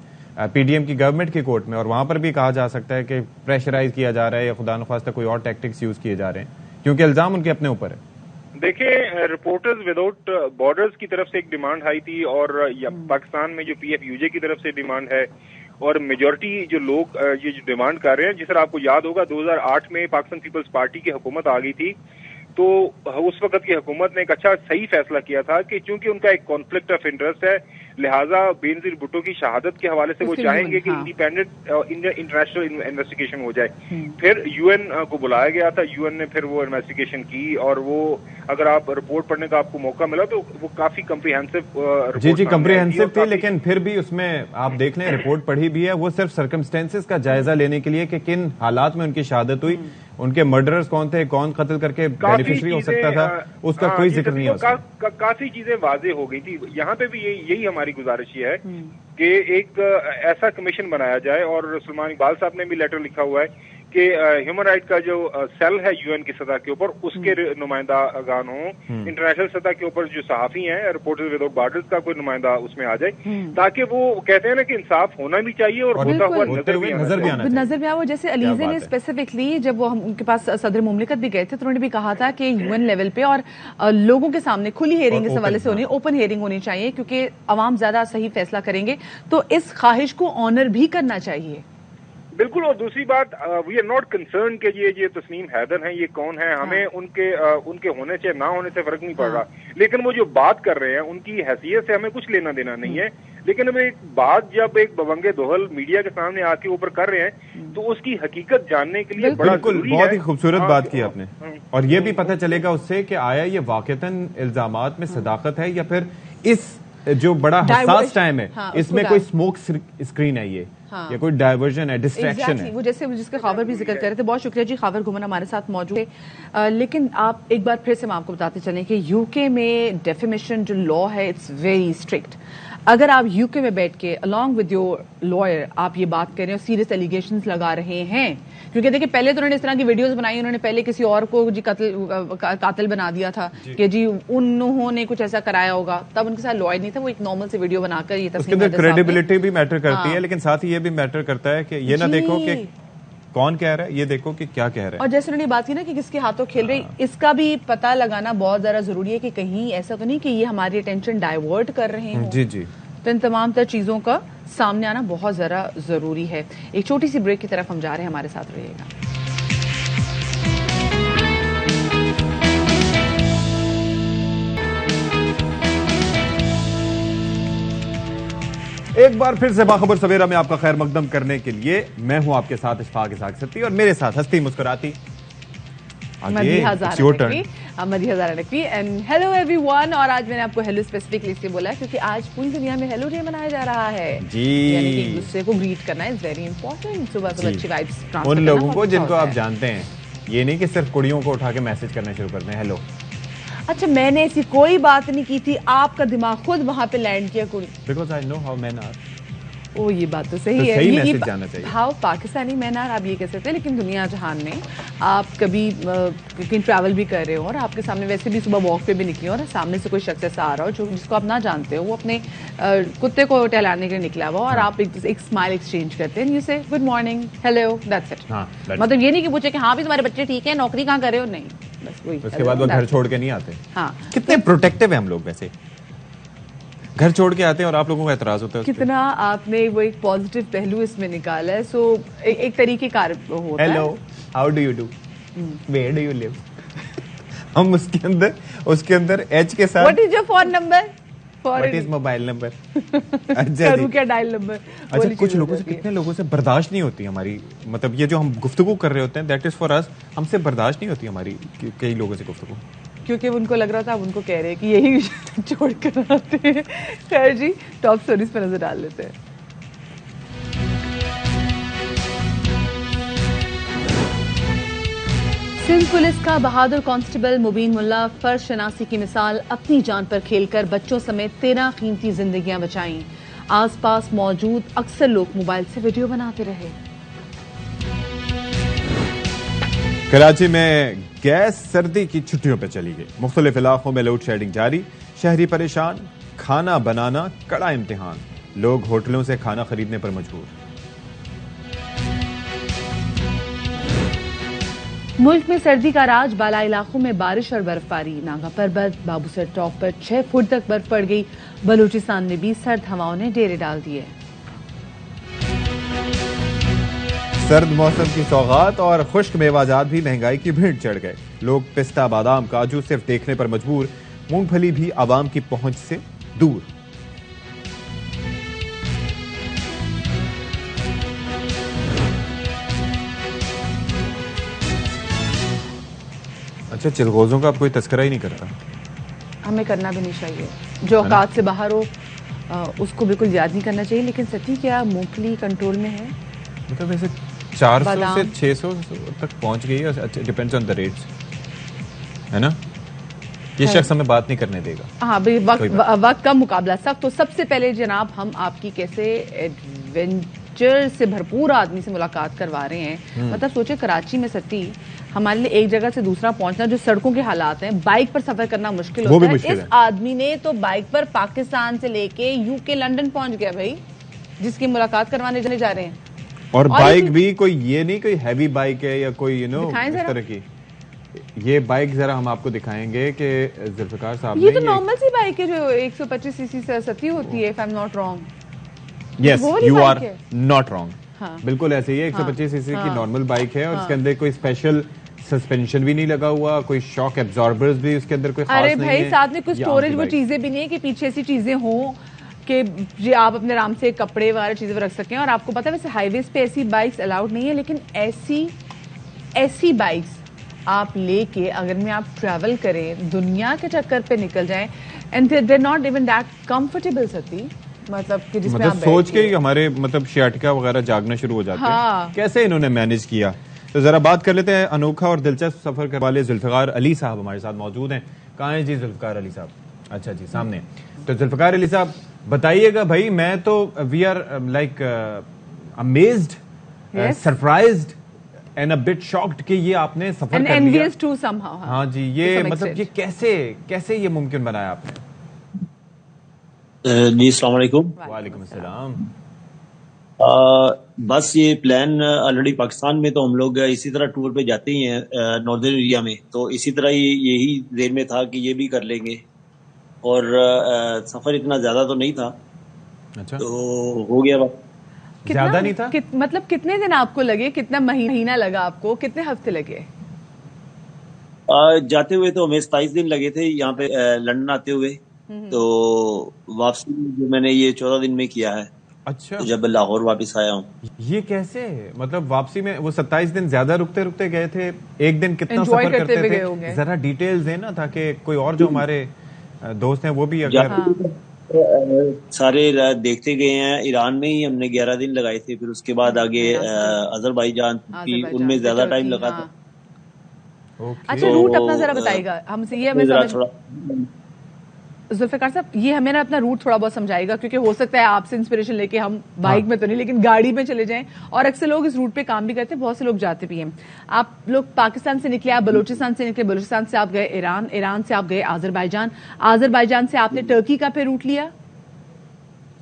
पीडीएम की गवर्नमेंट की कोर्ट में, और वहां पर भी कहा जा सकता है कि प्रेशराइज किया जा रहा है या खुदा न ख्वास्ता कोई और टैक्टिक्स यूज किए जा रहे हैं, क्योंकि इल्जाम उनके अपने ऊपर है। देखिए, रिपोर्टर्स विदाउट बॉर्डर्स की तरफ से एक डिमांड आई थी, और पाकिस्तान में जो पीएफयूजे की तरफ से डिमांड है, और मेजॉरिटी जो लोग ये जो डिमांड कर रहे हैं, जिस तरह आपको याद होगा 2008 में पाकिस्तान पीपल्स पार्टी की हुकूमत आ गई थी, तो उस वक्त की हुकूमत ने एक अच्छा सही फैसला किया था कि चूंकि उनका एक कॉन्फ्लिक्ट ऑफ इंटरेस्ट है, लिहाजा बेनजीर भुट्टो की शहादत के हवाले से वो चाहेंगे कि इंडिपेंडेंट इंटरनेशनल इन्वेस्टिगेशन हो जाए। फिर यूएन को बुलाया गया था, यूएन ने फिर वो इन्वेस्टिगेशन की, और वो अगर आप रिपोर्ट पढ़ने का आपको मौका मिला तो वो काफी कम्प्रिहेंसिव जी कम्प्रिहेंसिव थी, लेकिन फिर भी उसमें आप देख लें, रिपोर्ट पढ़ी भी है, वो सिर्फ सर्कमस्टेंसेस का जायजा लेने के लिए कि किन हालात में उनकी शहादत हुई, उनके मर्डरर्स कौन थे, कौन कत्ल करके बेनिफिशियरी हो सकता था, उसका कोई जिक्र नहीं है। काफी चीजें वाजे हो गई थी। यहाँ पे भी यही हमारी गुजारिश है कि एक ऐसा कमीशन बनाया जाए, और सलमान इकबाल साहब ने भी लेटर लिखा हुआ है कि ह्यूमन राइट का जो सेल है यूएन की सतह के ऊपर, उसके नुमाइंदागान हो, इंटरनेशनल सतह के ऊपर जो सहाफी हैं, रिपोर्टर्स विदाउट बॉर्डर्स का कोई नुमाइंदा उसमें आ जाए, ताकि वो कहते हैं ना कि इंसाफ होना भी चाहिए और होता हुआ नजर भी आना हो। जैसे अलीजे ने स्पेसिफिकली जब वो हम उनके पास सदर मुमलिकत भी गए थे तो उन्होंने भी कहा था कि यूएन लेवल पे और लोगों के सामने खुली हियरिंग इस हवाले से होनी, ओपन हियरिंग होनी चाहिए, क्योंकि अवाम ज्यादा सही फैसला करेंगे, तो इस ख्वाहिश को ऑनर भी करना चाहिए। बिल्कुल। और दूसरी बात, वी आर नॉट कंसर्न कि ये तस्नीम हैदर हैं, ये कौन है, हमें उनके होने से ना होने से फर्क नहीं पड़ रहा, लेकिन वो जो बात कर रहे हैं उनकी हैसियत से हमें कुछ लेना देना नहीं है। लेकिन अब एक बात जब एक बवंगे दोहल मीडिया के सामने आके ऊपर कर रहे हैं तो उसकी हकीकत जानने के लिए बड़ा जरूरी है। बहुत ही खूबसूरत बात की आपने, और ये भी पता चलेगा उससे कि आया ये वाकईतन इल्जामात में सदाकत है या फिर इस जो बड़ा हसास टाइम है इसमें कोई स्मोक स्क्रीन है, ये या कोई डाइवर्जन है, डिस्ट्रैक्शन है। वो जैसे जिसका खबर भी जिक्र कर रहे थे। बहुत शुक्रिया जी, खबर घुमन हमारे साथ मौजूद है। लेकिन आप एक बार फिर से हम आपको बताते चलें कि यूके में डेफेमेशन जो लॉ है इट्स वेरी स्ट्रिक्ट। अगर आप यूके में बैठ के अलॉन्ग विद योर लॉयर आप ये बात कर रहे हैं, सीरियस एलिगेशंस लगा रहे हैं, क्योंकि देखिए पहले तो उन्होंने इस तरह की वीडियोस बनाई, उन्होंने पहले किसी और को जी कातिल बना दिया था कि जी उन्होंने कुछ ऐसा कराया होगा, तब उनके साथ लॉयर नहीं था, वो एक नॉर्मल सी वीडियो बनाकर ये तस्वीर, क्रेडिबिलिटी भी मैटर करती है, लेकिन साथ ही ये भी मैटर करता है कि ये ना देखो कि कौन कह रहा है, ये देखो कि क्या कह रहा है। और जैसे उन्होंने बात की ना कि किसके हाथों खेल रही, इसका भी पता लगाना बहुत ज्यादा जरूरी है कि कहीं ऐसा तो नहीं कि ये हमारी अटेंशन डाइवर्ट कर रहे हैं। जी जी, तो इन तमाम तर चीजों का सामने आना बहुत जरा जरूरी है। एक छोटी सी ब्रेक की तरफ हम जा रहे हैं, हमारे साथ रहिएगा। एक बार फिर से बाखबर सवेरा में आपका खैर मकदम करने के लिए मैं हूं आपके साथ इशफाक इसाक सत्ती, और मेरे साथ हंसती मुस्कुराती Madiha Zehra Naqvi and hello everyone. और आज मैंने आपको हेलो स्पेसिफिकली इसलिए बोला क्योंकि आज पूरी दुनिया में हेलो डे मनाया जा रहा है जी, यानी कि एक दूसरे को ग्रीट करना इज वेरी इंपॉर्टेंट। सुबह सुबह अच्छी वाइब्स ट्रांसफर उन लोगों को जिनको आप जानते हैं, ये नहीं कि सिर्फ कुड़ियों को उठा के मैसेज करना शुरू करते हैं हेलो। अच्छा, मैंने ऐसी कोई बात नहीं की थी, आपका दिमाग खुद वहां पे लैंड किया कुड़ी, because I know how men are. ओ ये बात तो सही है, सही मैसेज जाना चाहिए। हाउ पाकिस्तानी मैन आर आप ये कह सकते हैं, लेकिन दुनिया जहान में आप कभी कहीं ट्रैवल भी कर रहे हो और आपके सामने वैसे भी सुबह वॉक पे भी निकले हो और सामने से कोई शख्स ऐसा आ रहा हो जो जिसको आप ना जानते हो, वो अपने कुत्ते को टहलाने के लिए निकला हुआ और आप एक स्माइल एक्सचेंज करते हैं, यू से good morning, hello, that's it. मतलब ये नहीं कि पूछे कि हाँ भी तुम्हारे बच्चे ठीक है, नौकरी कहाँ कर रहे हो, नहीं, बस वही। उसके बाद वो घर छोड़ के नहीं आते। हाँ, कितने प्रोटेक्टिव है हम लोग, वैसे घर छोड़ के आते हैं और आप लोगों को एतराज होता है। कितना आपने वो एक पॉजिटिव पहलू इसमें निकाला है। सो एक तरीके कार होता है। Hello, how do you do, where do you live. हम उसके अंदर एच के साथ what is your phone number, what is mobile number, करूं क्या डायल नंबर। अच्छा, कुछ लोगों से, कितने लोगों से बर्दाश्त नहीं होती हमारी, मतलब ये जो हम गुफ्तगू कर रहे होते हैं दैट इज फॉर अस, हमसे बर्दाश्त नहीं होती हमारी कई लोगों से गुफ्तगू, क्योंकि उनको लग रहा था आप उनको कह रहे हैं कि यही छोड़ कर आते हैं। खैर जी, टॉप स्टोरीज पर नजर डाल लेते हैं। सिंध पुलिस का बहादुर कांस्टेबल मुबीन मुल्ला फर्ज शनासी की मिसाल अपनी जान पर खेलकर बच्चों समेत 13 कीमती जिंदगियां बचाईं। आसपास मौजूद अक्सर लोग मोबाइल से वीडियो बनाते रहे। कराची में गैस सर्दी की छुट्टियों पर चली गई। मुख्तलिफ इलाकों में लोड शेडिंग जारी, शहरी परेशान, खाना बनाना कड़ा इम्तिहान, लोग होटलों से खाना खरीदने पर मजबूर। मुल्क में सर्दी का राज, बाला इलाकों में बारिश और बर्फबारी। नागा पर्वत, बाबूसर टॉप पर 6 फुट तक बर्फ पड़ गई। बलूचिस्तान में भी सर्द हवाओं ने डेरे डाल दिए। सर्द मौसम की सौगात और खुश्क मेवाजात भी महंगाई की भीड़ चढ़ गए। लोग पिस्ता, बादाम, काजू सिर्फ देखने पर मजबूर, मूंगफली भी आवाम की पहुंच से दूर। अच्छा, चिलगोजों का आप कोई तस्करा ही नहीं करता। हमें करना भी नहीं चाहिए, जो औकात से बाहर हो उसको बिल्कुल याद नहीं करना चाहिए। लेकिन सच्ची क्या मूंगफली कंट्रोल में है? मतलब ऐसे 400 से 600 तक पहुंच गई है, डिपेंड्स ऑन द रेट्स, है ना। ये शख्स हमें बात नहीं करने देगा। हाँ भाई, वक्त का मुकाबला सख्त। तो सबसे पहले जनाब हम आपकी कैसे एडवेंचर से भरपूर आदमी से मुलाकात करवा रहे हैं। मतलब सोचे कराची में सच्ची हमारे लिए एक जगह से दूसरा पहुंचना, जो सड़कों के हालात हैं, बाइक पर सफर करना मुश्किल होता है। इस आदमी ने तो बाइक पर पाकिस्तान से लेके यूके लंदन पहुंच गया भाई, जिसकी मुलाकात करवाने जा रहे हैं। और बाइक भी कोई ये नहीं कोई हैवी बाइक है या कोई इस तरह की। ये बाइक जरा हम आपको दिखाएंगे कि जुल्फिकार साहब, ये तो नॉर्मल सी बाइक है जो 125 सीसी से सती होती है, if I am not wrong. Yes, you are not wrong. बिल्कुल ऐसे ही है। 125 सीसी की नॉर्मल बाइक है और इसके अंदर कोई स्पेशल सस्पेंशन भी नहीं लगा हुआ, कोई शॉक एब्जॉर्बर्स भी उसके अंदर कोई खास नहीं है। अरे भाई, साथ में कुछ स्टोरेज वो चीजें भी नहीं है कि पीछे ऐसी चीजें हों कि जी आप अपने आराम से कपड़े वगैरह चीजें रख सकें। और आपको पता है वैसे हाईवेज पे ऐसी बाइक्स अलाउड नहीं है, लेकिन ऐसी बाइक्स आप लेके अगर में आप ट्रैवल करें, दुनिया के चक्कर पे निकल जाएं, and they are not even that comfortable सती, मतलब कि जिसमें आप सोच के हमारे मतलब शियाटिका वगैरह जागना शुरू हो जाते हैं। कैसे इन्होंने मैनेज किया। तो जरा बात कर लेते हैं। अनोखा और दिलचस्प सफर करने वाले जुल्फिकार अली साहब हमारे साथ मौजूद हैं। कहाँ हैं जी जुल्फिकार अली साहब? अच्छा जी, सामने। तो जुल्फिकार अली साहब बताइएगा भाई, मैं तो we are like amazed, surprised and a bit shocked कि ये आपने सफर कर लिया। हाँ जी, ये मतलब ये कैसे ये मुमकिन बनाया आपने? जी अस्सलाम वालेकुम। वालेकुम अस्सलाम। बस ये प्लान ऑलरेडी पाकिस्तान में तो हम लोग इसी तरह टूर पे जाते ही हैं नॉर्दर्न एरिया में, तो इसी तरह यही देर में था कि ये भी कर लेंगे। और सफर इतना ज्यादा तो नहीं था। अच्छा, तो हो गया बस। ज्यादा नहीं था मतलब कितने दिन आपको लगे, कितना महीना लगा आपको, कितने हफ्ते लगे? जाते हुए तो हमें 27 दिन लगे थे यहाँ पे लंदन आते हुए। तो वापसी जो मैंने ये 14 दिन में किया है। अच्छा, तो जब लाहौर वापस आया हूँ। ये कैसे, मतलब वापसी में वो 27 दिन ज्यादा रुकते गए थे, एक दिन कितना सफर करते थे? जरा डिटेल्स देना ताकि कोई और जो हमारे दोस्त हैं वो भी अगर सारे देखते गए हैं। ईरान में ही हमने 11 दिन लगाए थे, फिर उसके बाद आगे अजरबैजान की, उनमें ज्यादा टाइम लगा था। अच्छा, रूट अपना जरा बताइएगा हमसे, ये हमें जुल्फिकार साहब, ये हमें ना अपना रूट थोड़ा बहुत समझाएगा, क्योंकि हो सकता है आपसे इंस्पिरेशन लेके हम बाइक में तो नहीं लेकिन गाड़ी में चले जाएं। और अक्सर लोग इस रूट पे काम भी करते हैं, बहुत से लोग जाते भी हैं। आप लोग पाकिस्तान से निकले, आप बलूचिस्तान से निकले, बलूचिस्तान से आप गए ईरान, ईरान से आप गए आजरबाईजान, आजरबाईजान से आपने टर्की का फिर रूट लिया?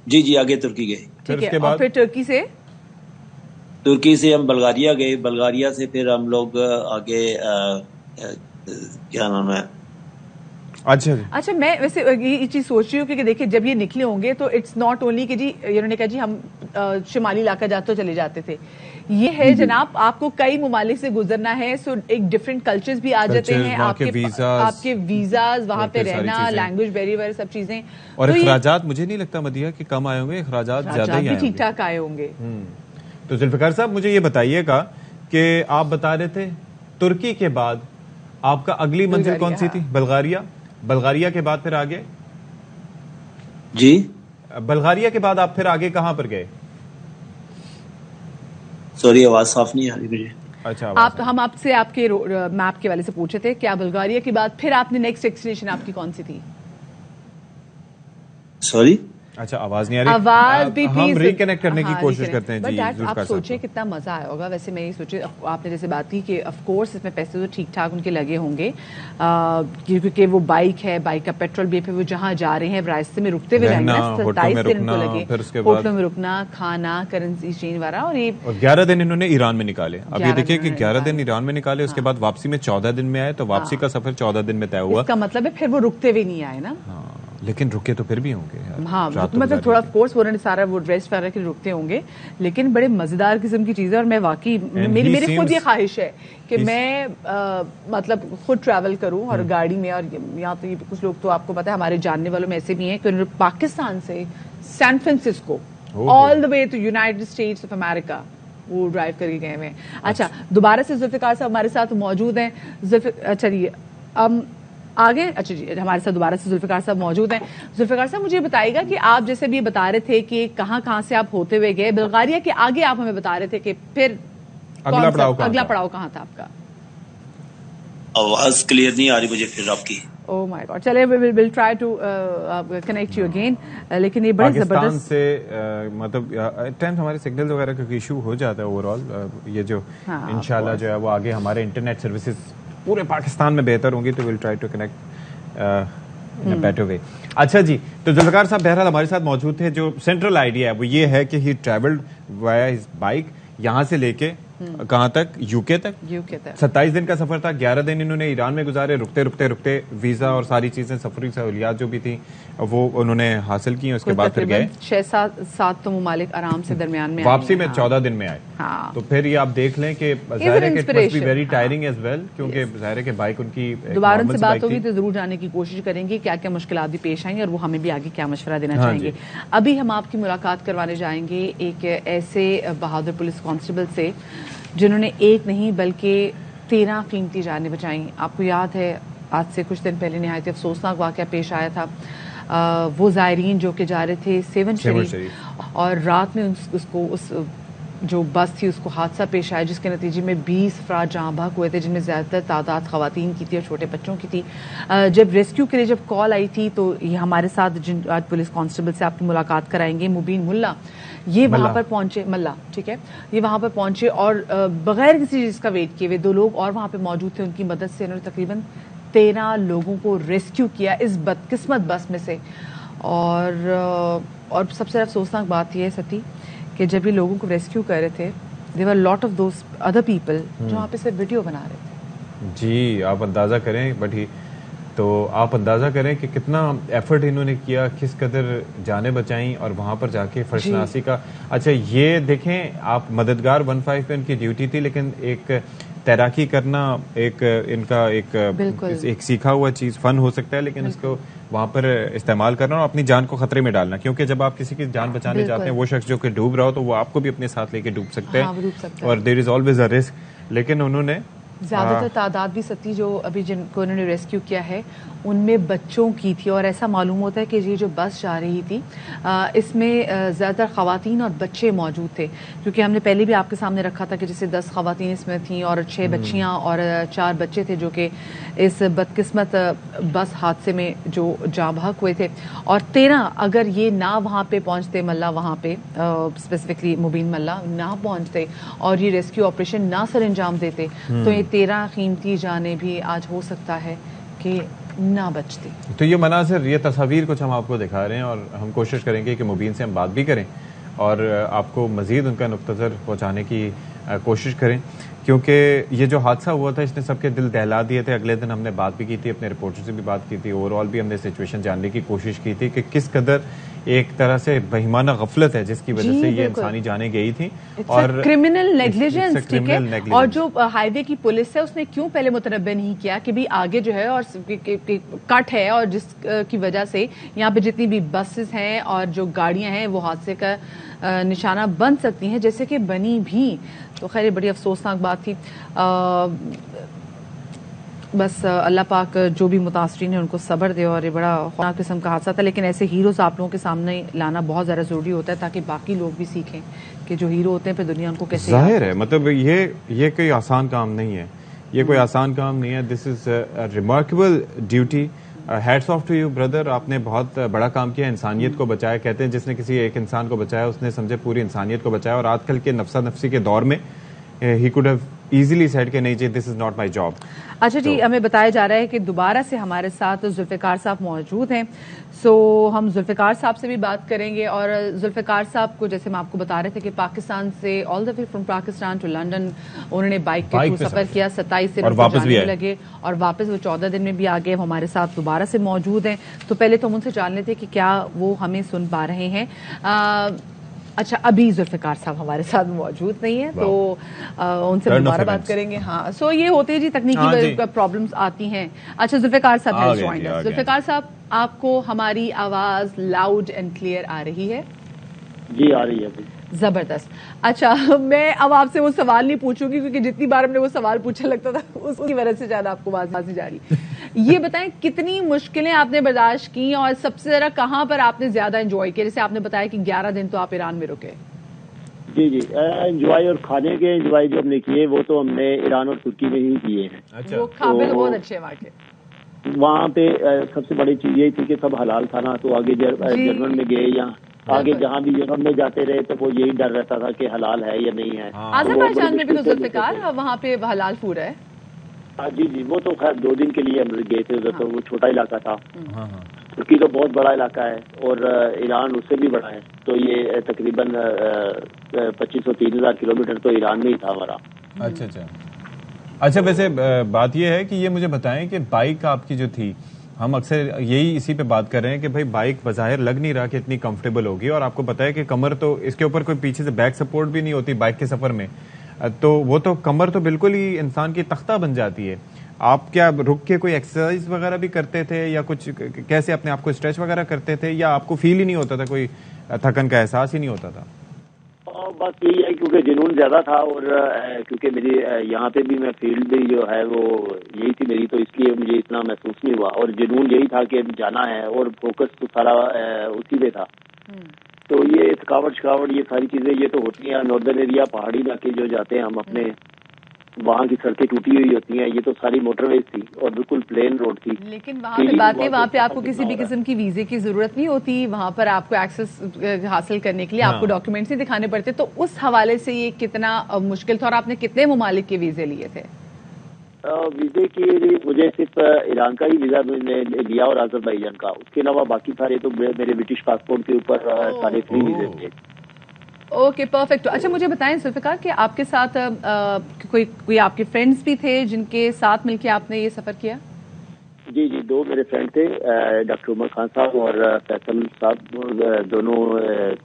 जी, आगे तुर्की गए। ठीक है, और फिर तुर्की से हम बल्गारिया गए, बल्गारिया से फिर हम लोग आगे क्या नाम है। अच्छा, मैं वैसे ये चीज सोच रही हूँ कि देखिए जब ये निकले होंगे तो इट्स नॉट ओनली कि जी इन्होंने कहा जी हम शिमाली इलाका जाते चले जाते थे। ये है जनाब, आपको कई मुमालिक से गुजरना है, सो एक डिफरेंट कल्चर्स भी आ जाते हैं, आपके वीजाज, वहाँ पे रहना, लैंग्वेज बैरियर, सब चीजें। और अखराजात मुझे नहीं लगता मदिया कि कम आए होंगे, अखराजात ज्यादा ही ठीक ठाक आए होंगे। तो जुल्फिकार साहब मुझे ये बताइएगा कि आप बता रहे थे तुर्की के बाद आपका अगली मंजिल कौन सी थी? बल्गारिया के बाद फिर आगे? जी, बल्गारिया के बाद आप फिर आगे कहां पर गए? सॉरी, आवाज साफ नहीं आ रही मुझे। अच्छा, हम आपसे आपके मैप के वाले से पूछे थे, क्या बल्गारिया के बाद फिर आपने नेक्स्ट डेस्टिनेशन आपकी कौन सी थी? सॉरी, अच्छा, आवाज नहीं आ रही। आवाज भी हम please- रिकनेक्ट करने की हाँ, कोशिश reconnect। करते हैं But जी। that जुल्फकार आप साहब सोचिए को। कितना मजा आया होगा। वैसे मैं ये सोचे, आपने जैसे बात की कि ऑफ कोर्स इसमें पैसे तो ठीक ठाक उनके लगे होंगे, क्योंकि वो बाइक है, बाइक का पेट्रोल भी है, फिर वो जहाँ जा रहे हैं रास्ते में रुकते हुए रहना, जाएंगे ना, होटलों में 27 दिन रुकना, उनको लगे, फिर उसके बाद- होटलों में रुकना, खाना, करेंसी चेंज वाला, और ये और 11 दिन इन्होंने ईरान में निकाले। अब ये 11 देखिए कि दिन 11 दिन निकाले। ईरान में निकाले, उसके बाद वापसी में 14 दिन में आए, तो वापसी का सफर 14 दिन में तय हुआ। इसका मतलब है फिर वो रुकते हुए नहीं आए ना। हाँ, लेकिन रुके तो फिर भी होंगे यार। हाँ, रात तो मतलब गुजारी थोड़ा थी। ऑफ कोर्स वो उन्होंने सारा वो रेस्ट वगैरह के लिए रुकते होंगे, लेकिन बड़े मजेदार किस्म की चीज है। और मैं वाकई मेरी seems- खुद ये ख्वाहिश है कि he's- मैं मतलब खुद ट्रैवल करूं और गाड़ी में। और यहाँ तो ये कुछ लोग तो आपको पता है हमारे जानने वालों में ऐसे भी हैं कि उन्होंने पाकिस्तान से San Francisco all the way to United States of America वो ड्राइव करके गए हुए हैं। अच्छा, दोबारा से जुल्फिकार साहब हमारे साथ मौजूद हैं। चलिए आगे। अच्छा जी, हमारे साथ दोबारा से जुल्फिकार साहब मौजूद हैं। जुल्फिकार साहब, मुझे बताइएगा कि आप जैसे भी बता रहे थे कि कहाँ से आप होते हुए गए बुल्गारिया के, आगे आप हमें बता रहे थे कि फिर अगला पड़ाव कहाँ था आपका? आवाज क्लियर नहीं आ रही मुझे फिर आपकी। ओह माय गॉड, चलिए will try to connect you again. लेकिन ये बड़ी पाकिस्तान जबरदस्त से मतलब टाइम्स हमारे सिग्नल वगैरह का इशू हो जाता है ओवरऑल। ये जो हाँ, इंशाल्लाह जो है वो आगे हमारे इंटरनेट सर्विसेज पूरे पाकिस्तान में बेहतर होंगी, तो will try to connect in a better way. अच्छा जी, तो जुल्फिकार साहब बहरहाल हमारे साथ मौजूद थे। जो सेंट्रल आइडिया है वो ये है कि ही ट्रैवल्ड वाया हिज बाइक यहाँ से लेके कहाँ तक, यूके तक। 27 दिन का सफर था। 11 दिन इन्होंने ईरान में गुजारे, रुकते वीजा और सारी चीजें, सफरी सहूलियात जो भी थी वो उन्होंने हासिल की। उसके बाद फिर गए 6-7 तो मुमालिक आराम से दरमियान में वापसी आए में हैं। 14 दिन में आए। हाँ। तो फिर ये आप देख लें कि जाहिर है कि it must be very tiring as well, क्योंकि जाहिर है कि बाइक उनकी दोबारा उनसे बात होगी तो जरूर जानने की कोशिश करेंगे क्या क्या मुश्किलात भी पेश आएंगी और वो हमें भी आगे क्या मशवरा देना चाहेंगे। अभी हम आपकी मुलाकात करवाने जाएंगे एक ऐसे बहादुर पुलिस कांस्टेबल से जिन्होंने एक नहीं बल्कि 13 कीमती जानें बचाई। आपको याद है आज से कुछ दिन पहले नहायत अफसोसनाक वाकया पेश आया था। वो जायरीन जो कि जा रहे थे सेवन शरीफ और रात में उसको उस जो बस थी उसको हादसा पेश आया जिसके नतीजे में 20 अफराद जहाँ बहक हुए थे, जिनमें ज़्यादातर तादाद ख़वातीन की थी और छोटे बच्चों की थी। जब रेस्क्यू के लिए जब कॉल आई थी तो ये हमारे साथ जिन आज पुलिस कांस्टेबल से आपकी मुलाकात कराएंगे, मुबीन मुल्ला, ये वहां पर पहुंचे। मल्ला, ठीक है, ये वहां पर पहुंचे और बगैर किसी चीज का वेट किए हुए 2 लोग और वहां पर मौजूद थे। उनकी मदद से उन्होंने तकरीबन 13 लोगों को रेस्क्यू किया इस बदकिस्मत बस में से। और सबसे अफसोसनाक बात यह है सती कि जब ये लोगों को रेस्क्यू कर रहे थे, there were lot of those other people जो वहाँ पे सिर्फ वीडियो बना रहे थे। जी, आप अंदाजा करें तो आप अंदाजा करें कि कितना एफर्ट इन्होंने किया, किस कदर जानें बचाई और वहां पर जाके फर्शनासी का। अच्छा, ये देखें आप, मददगार 15 पे उनकी ड्यूटी थी, लेकिन एक तैराकी करना एक इनका एक सीखा हुआ चीज फन हो सकता है, लेकिन इसको वहां पर इस्तेमाल करना और अपनी जान को खतरे में डालना, क्योंकि जब आप किसी की जान बचाने जाते हैं, वो शख्स जो कि डूब रहा हो तो वो आपको भी अपने साथ लेके डूब सकते हैं और there is always a risk. लेकिन उन्होंने ज्यादातर तादाद भी सती जो अभी जिनको उन्होंने रेस्क्यू किया है उनमें बच्चों की थी और ऐसा मालूम होता है कि ये जो बस जा रही थी इसमें ज़्यादातर ख़वातीन और बच्चे मौजूद थे, क्योंकि हमने पहले भी आपके सामने रखा था कि जैसे 10 ख़वातीन इसमें थीं और 6 बच्चियां और 4 बच्चे थे जो कि इस बदकिस्मत बस हादसे में जो जाँ बहक हुए थे। और 13 अगर ये ना वहाँ पे पहुँचते, मल्ला वहाँ पे स्पेसिफिकली मुबीन मल्ला ना पहुँचते और ये रेस्क्यू ऑपरेशन ना सर अंजाम देते तो ये 13 कीमती जानें भी आज हो सकता है कि ना बचती। तो ये मनाज़िर, ये तस्वीर कुछ हम आपको दिखा रहे हैं और हम कोशिश करेंगे कि मुबीन से हम बात भी करें और आपको मजीद उनका नुक्ता नज़र पहुँचाने की कोशिश करें, क्योंकि ये जो हादसा हुआ था इसने सबके दिल दहला दिए थे। अगले दिन हमने बात भी की थी, अपने रिपोर्टर से भी बात की थी, ओवरऑल भी हमने सिचुएशन जानने की कोशिश की थी कि किस कदर एक तरह से बेईमाना गफलत है जिसकी वजह से ये इंसानी जाने गई थी और क्रिमिनल नेग्लिजेंस, ठीक है। और जो हाईवे की पुलिस है उसने क्यों पहले मुतनब्बे नहीं किया कि भी आगे जो है और कट है और जिसकी वजह से यहाँ पे जितनी भी बसेस हैं और जो गाड़ियां हैं वो हादसे का निशाना बन सकती हैं, जैसे कि बनी भी। तो खैर बड़ी अफसोसनाक बात थी। बस अल्लाह पाक जो भी मुतासरीन है उनको सब्र दे और ये बड़ा खौफनाक किस्म का हादसा था, लेकिन ऐसे हीरोज आप लोगों के सामने लाना बहुत ज़्यादा ज़रूरी होता है ताकि बाकी लोग भी सीखें कि जो हीरो होते हैं फिर दुनिया उनको कैसे। जाहिर है, मतलब ये कोई आसान काम नहीं है, ये कोई आसान काम नहीं है। This is a remarkable duty hats off to you brother, आपने बहुत बड़ा काम किया, इंसानियत को बचाया। कहते हैं जिसने किसी एक इंसान को बचाया उसने समझे पूरी इंसानियत को बचाया। और आजकल के नफ्सा नफसी के दौर में ही कुड हैव इजीली सेड कि नहीं जी this is not my job. अच्छा जी, हमें बताया जा रहा है कि दोबारा से हमारे साथ जुल्फिकार साहब मौजूद हैं। सो हम जुल्फिकार साहब से भी बात करेंगे। और जुल्फिकार साहब को जैसे हम आपको बता रहे थे कि पाकिस्तान से all the way from Pakistan to London उन्होंने बाइक के थ्रू सफर किया, 27 से वापस भी लगे और वापस वो 14 दिन में भी आ गए। वो हमारे साथ दोबारा से मौजूद हैं। तो पहले तो हम उनसे जान लेते कि क्या वो हमें सुन पा रहे हैं। अच्छा, अभी जुल्फिकार साहब हमारे साथ मौजूद नहीं है, तो उनसे दोबारा बात करेंगे। हाँ, सो ये होते हैं जी, तकनीकी प्रॉब्लम्स आती हैं। अच्छा, जुल्फिकार साहब हैज जॉइंड अस। जुल्फिकार साहब, आपको हमारी आवाज लाउड एंड क्लियर आ रही है? जी आ रही है। जबरदस्त। अच्छा, मैं अब आपसे वो सवाल नहीं पूछूंगी क्योंकि जितनी बार हमने वो सवाल पूछा लगता था उसकी वजह से ज्यादा आपको आवाज नहीं जा रही। ये बताएं कितनी मुश्किलें आपने बर्दाश्त की और सबसे ज्यादा कहां पर आपने ज्यादा एंजॉय किया? जैसे आपने बताया कि 11 दिन तो आप ईरान में रुके। जी जी, एंजॉय और खाने के एंजॉय जो हमने किए वो तो हमने ईरान और तुर्की में ही किए हैं। अच्छा, वो खाने तो बहुत अच्छे वहाँ के। वहाँ पे सबसे बड़ी चीज ये थी कि सब हलाल था ना, तो आगे जर्मन में गए या आगे जहाँ भी यूरोप में जाते रहे तो वो यही डर रहता था कि हलाल है या नहीं है। अज़रबैजान में भी तो जुल्फिकार वहाँ पे हलाल फूड है। जी जी, वो तो खैर 2 दिन के लिए हम गए थे उधर। तो वो छोटा इलाका था। तुर्की तो बहुत बड़ा इलाका है और ईरान उससे भी बड़ा है। तो ये तकरीबन 25-30 हजार किलोमीटर तो ईरान में ही था हमारा। अच्छा, वैसे बात यह है कि ये मुझे बताएं कि बाइक आपकी जो थी, हम अक्सर यही इसी पे बात कर रहे हैं कि भाई बाइक बज़ाहिर लग नहीं रहा कि इतनी कंफर्टेबल होगी। और आपको पता है कि कमर तो इसके ऊपर कोई पीछे से बैक सपोर्ट भी नहीं होती बाइक के सफर में, तो वो तो कमर तो बिल्कुल ही इंसान की तख्ता बन जाती है। आप क्या रुक के कोई एक्सरसाइज वगैरह भी करते थे या कुछ कैसे अपने आप को स्ट्रेच वगैरह करते थे, या आपको फील ही नहीं होता था, कोई थकन का एहसास ही नहीं होता था? बस यही है क्योंकि जुनून ज्यादा था और क्योंकि मेरी यहाँ पे भी मैं फील्ड भी जो है वो यही थी मेरी, तो इसलिए मुझे इतना महसूस नहीं हुआ। और जुनून यही था कि जाना है और फोकस तो सारा उसी पे था। तो ये थकावट ये सारी चीजें ये तो होती हैं। नॉर्दर्न एरिया पहाड़ी इलाके जो जाते हैं हम अपने, वहाँ की सड़कें टूटी हुई होती हैं। ये तो सारी मोटरवेज थी और बिल्कुल प्लेन रोड थी। लेकिन वहाँ पे बात है, वहाँ पे आपको किसी भी किस्म की वीजे की जरूरत नहीं होती। वहाँ पर आपको एक्सेस हासिल करने के लिए आपको डॉक्यूमेंट्स ही दिखाने पड़ते। तो उस हवाले से ये कितना मुश्किल था और आपने कितने ममालिक के वीजे लिए थे? वीजे के लिए मुझे सिर्फ ईरान का ही वीजा मैंने लिया और अज़रबैजान का। उसके अलावा बाकी सारे तो मेरे ब्रिटिश पासपोर्ट के ऊपर सारे फ्री वीजे थे। Okay, perfect. अच्छा, मुझे बताएं जुल्फिकार कि आपके साथ कोई आपके फ्रेंड्स भी थे जिनके साथ मिलके आपने ये सफर किया? जी जी, 2 मेरे फ्रेंड थे, डॉक्टर उमर खान साहब और फैसल साहब। दोनों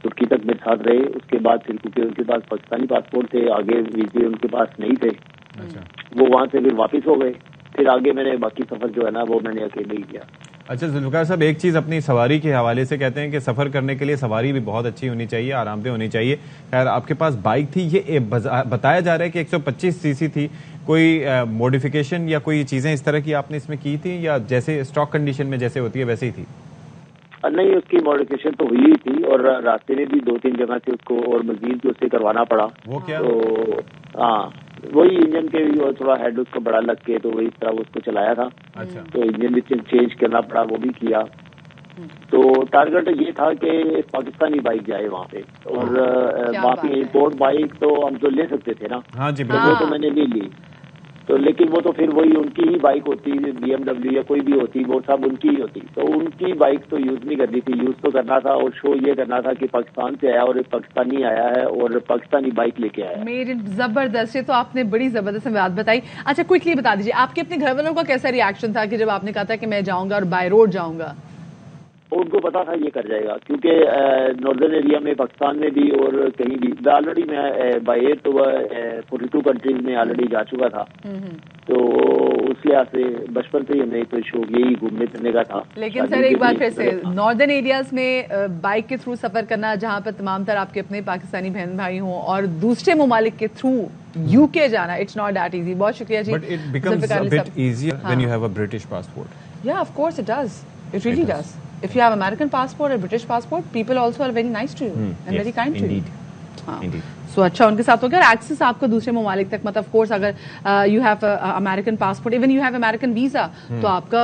तुर्की तक मेरे साथ रहे। उसके बाद फिर क्योंकि उनके पास पाकिस्तानी पासपोर्ट थे, आगे वीजे उनके पास नहीं थे। वो वहाँ से फिर वापस हो गए। फिर आगे मैंने बाकी सफर जो है ना वो मैंने अकेले ही किया। अच्छा जुल्फिकार साहब, एक चीज अपनी सवारी के हवाले से कहते हैं कि सफर करने के लिए सवारी भी बहुत अच्छी होनी चाहिए, आरामदेह होनी चाहिए। खैर आपके पास बाइक थी, ये बताया जा रहा है कि 125 सीसी थी। कोई मॉडिफिकेशन या कोई चीजें इस तरह की आपने इसमें की थी या जैसे स्टॉक कंडीशन में जैसे होती है वैसे ही थी? नहीं, उसकी मॉडिफिकेशन तो हुई थी और रास्ते में भी 2-3 जगह से उसको और मजीद उससे करवाना पड़ा। वो क्या? तो हाँ, वही इंजन के भी और थोड़ा हेड उसका बड़ा लग के तो वही तरह उसको चलाया था। अच्छा। तो इंजन भी चेंज करना पड़ा, वो भी किया। तो टारगेट ये था कि पाकिस्तानी बाइक जाए वहाँ पे। और वहाँ पे इम्पोर्ट बाइक तो हम तो ले सकते थे ना। हाँ जी, वो तो मैंने नहीं ली। तो लेकिन वो तो फिर वही उनकी ही बाइक होती, BMW या कोई भी होती, वो सब उनकी ही होती। तो उनकी बाइक तो यूज नहीं करनी थी, यूज तो करना था और शो ये करना था कि पाकिस्तान से आया और एक पाकिस्तानी आया है और पाकिस्तानी बाइक लेके आया। मेरे जबरदस्त, ये तो आपने बड़ी जबरदस्त बात बताई। अच्छा, क्विकली बता दीजिए आपके अपने घर वालों का कैसा रिएक्शन था कि जब आपने कहा था कि मैं जाऊंगा और बाय रोड जाऊंगा? उनको पता था ये कर जाएगा क्योंकि नॉर्दर्न एरिया में पाकिस्तान में भी और कहीं भी ऑलरेडी मैं बाय एयर तो 42 कंट्रीज में ऑलरेडी जा चुका था। तो उस लिहाज से बचपन से ही हमें तो शौक यही घूमने फिरने का था। लेकिन सर एक बार फिर से नॉर्दर्न एरियाज में बाइक के थ्रू सफर करना, जहां पर तमाम तरह आपके अपने पाकिस्तानी बहन भाई हों और दूसरे ममालिक के थ्रू यूके जाना, इट्स नॉट दैट इजी। बहुत शुक्रिया जी। But it becomes a bit easier when you have a British passport. Yeah of course it does, it really does. If you have American passport or British passport, people also are very nice to you and very kind to you. Indeed. सो अच्छा उनके साथ हो गया। और access आपका दूसरे ममालिक तक, मतलब ऑफ कोर्स अगर you have American passport, even you have American visa, तो आपका